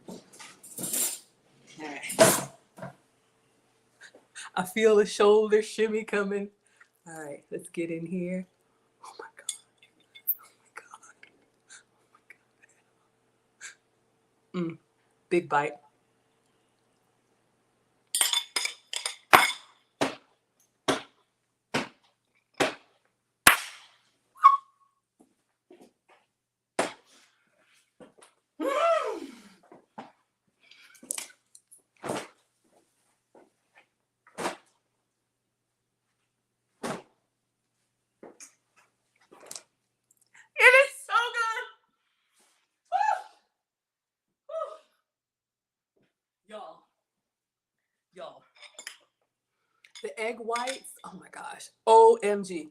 All right. I feel the shoulder shimmy coming. All right, let's get in here. Oh my God. Oh my God. Oh my God. Big bite. It is so good. Woo! Y'all. The egg whites, oh my gosh, OMG.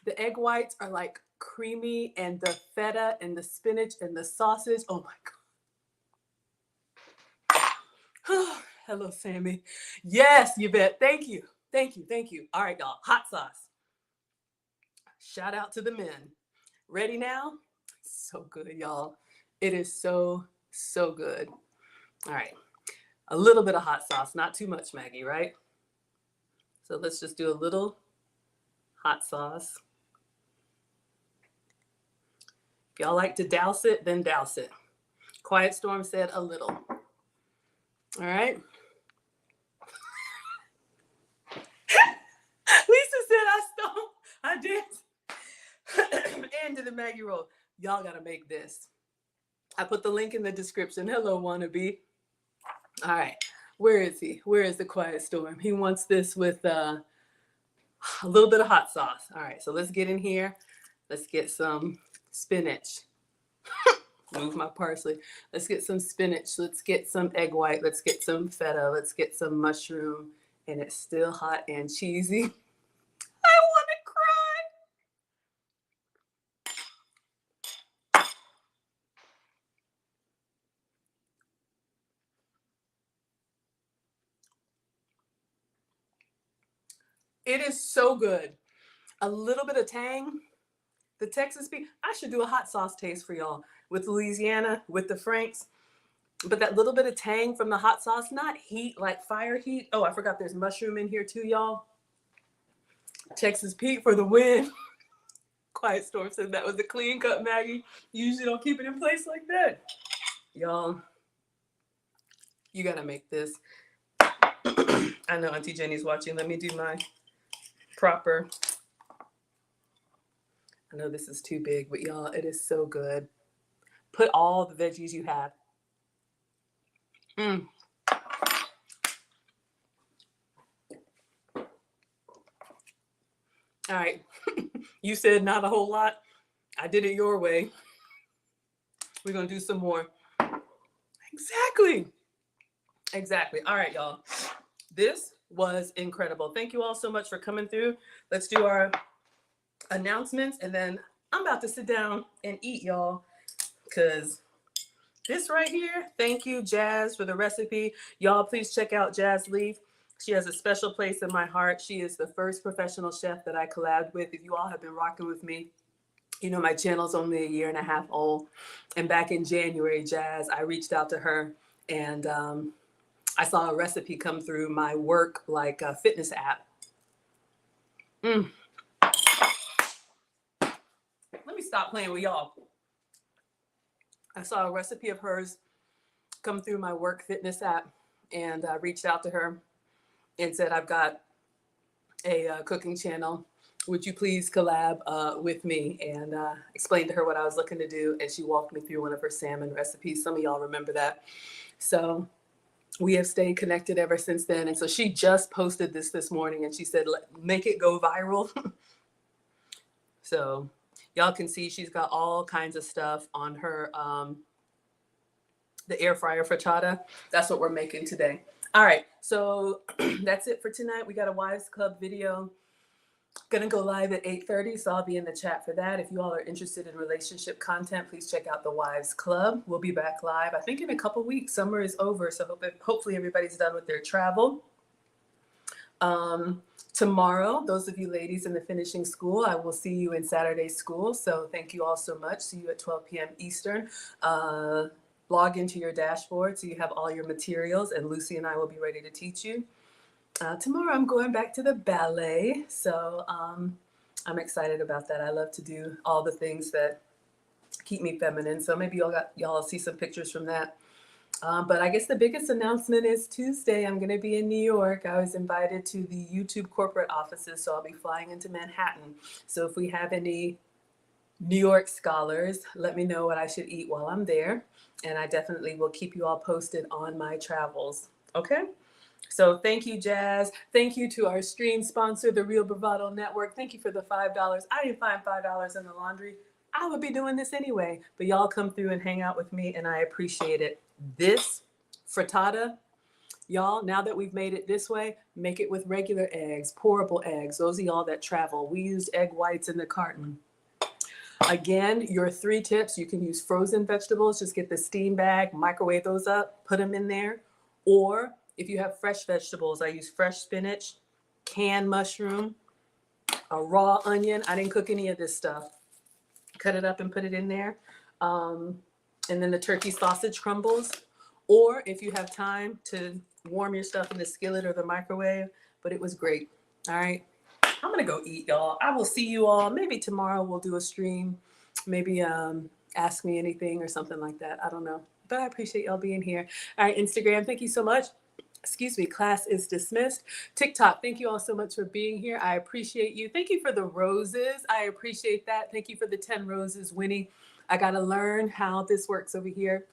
The egg whites are like creamy, and the feta and the spinach and the sausage, oh my God. Hello, Sammy. Yes, Yvette, thank you. Thank you, thank you. All right, y'all, hot sauce. Shout out to the men. Ready now? So good, y'all. It is so, so good. All right, a little bit of hot sauce, not too much, Maggie, right? So let's just do a little hot sauce. If y'all like to douse it, then douse it. Quiet Storm said a little. All right. Lisa said I stole. I did. And to the Maggie roll. Y'all got to make this. I put the link in the description. Hello, wannabe. All right. Where is he? Where is the Quiet Storm? He wants this with a little bit of hot sauce. All right. So let's get in here. Let's get some spinach. Move my parsley. Let's get some spinach. Let's get some egg white. Let's get some feta. Let's get some mushroom. And it's still hot and cheesy. I want to cry. It is so good. A little bit of tang. The Texas Pete. I should do a hot sauce taste for y'all with Louisiana, with the Franks. But that little bit of tang from the hot sauce, not heat, like fire heat. Oh, I forgot there's mushroom in here too, y'all. Texas Pete for the win. Quiet Storm said that was a clean cut, Maggie. You usually don't keep it in place like that. Y'all, you gotta make this. I know Auntie Jenny's watching. Let me do my proper. I know this is too big, but y'all, it is so good. Put all the veggies you have. All right. You said not a whole lot. I did it your way. We're going to do some more. Exactly. All right, y'all. This was incredible. Thank you all so much for coming through. Let's do our announcements, and then I'm about to sit down and eat, y'all, because this right here, thank you, Jazz, for the recipe. Y'all, please check out Jazz Leaf. She has a special place in my heart. She is the first professional chef that I collabed with. If you all have been rocking with me, you know my channel's only 1.5 years old. And back in January, Jazz, I reached out to her, and I saw a recipe come through my work, like fitness app. Let me stop playing with y'all. I saw a recipe of hers come through my work fitness app, and I reached out to her and said, I've got a cooking channel. Would you please collab with me? And explained to her what I was looking to do. And she walked me through one of her salmon recipes. Some of y'all remember that. So we have stayed connected ever since then. And so she just posted this morning, and she said, make it go viral. So y'all can see she's got all kinds of stuff on her, the air fryer frittata. That's what we're making today. All right, so that's it for tonight. We got a Wives Club video. Gonna go live at 8:30, so I'll be in the chat for that. If you all are interested in relationship content, please check out the Wives Club. We'll be back live, I think, in a couple weeks. Summer is over, so hopefully everybody's done with their travel. Tomorrow, those of you ladies in the finishing school, I will see you in Saturday school. So thank you all so much. See you at 12 p.m. Eastern. Log into your dashboard so you have all your materials, and Lucy and I will be ready to teach you. Tomorrow I'm going back to the ballet, so I'm excited about that. I love to do all the things that keep me feminine, so maybe y'all see some pictures from that. But I guess the biggest announcement is Tuesday. I'm going to be in New York. I was invited to the YouTube corporate offices, so I'll be flying into Manhattan. So if we have any New York scholars, let me know what I should eat while I'm there. And I definitely will keep you all posted on my travels. Okay? So thank you, Jazz. Thank you to our stream sponsor, the Real Bravado Network. Thank you for the $5. I didn't find $5 in the laundry. I would be doing this anyway. But y'all come through and hang out with me, and I appreciate it. This frittata, y'all, now that we've made it this way, make it with regular eggs, pourable eggs. Those of y'all that travel, we used egg whites in the carton. Again, your 3 tips, you can use frozen vegetables. Just get the steam bag, microwave those up, put them in there. Or if you have fresh vegetables, I use fresh spinach, canned mushroom, a raw onion. I didn't cook any of this stuff. Cut it up and put it in there. And then the turkey sausage crumbles. Or if you have time to warm your stuff in the skillet or the microwave. But it was great. All right. I'm going to go eat, y'all. I will see you all. Maybe tomorrow we'll do a stream. Maybe ask me anything or something like that. I don't know. But I appreciate y'all being here. All right, Instagram, thank you so much. Excuse me, class is dismissed. TikTok, thank you all so much for being here. I appreciate you. Thank you for the roses. I appreciate that. Thank you for the 10 roses, Winnie. I got to learn how this works over here.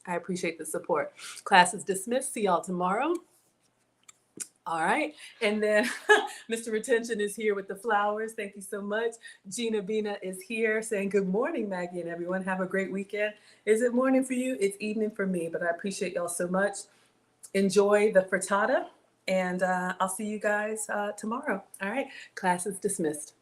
I appreciate the support. Class is dismissed. See y'all tomorrow. All right. And then Mr. Retention is here with the flowers. Thank you so much. Gina Bina is here saying good morning, Maggie, and everyone. Have a great weekend. Is it morning for you? It's evening for me, but I appreciate y'all so much. Enjoy the frittata, and I'll see you guys tomorrow. All right. Class is dismissed.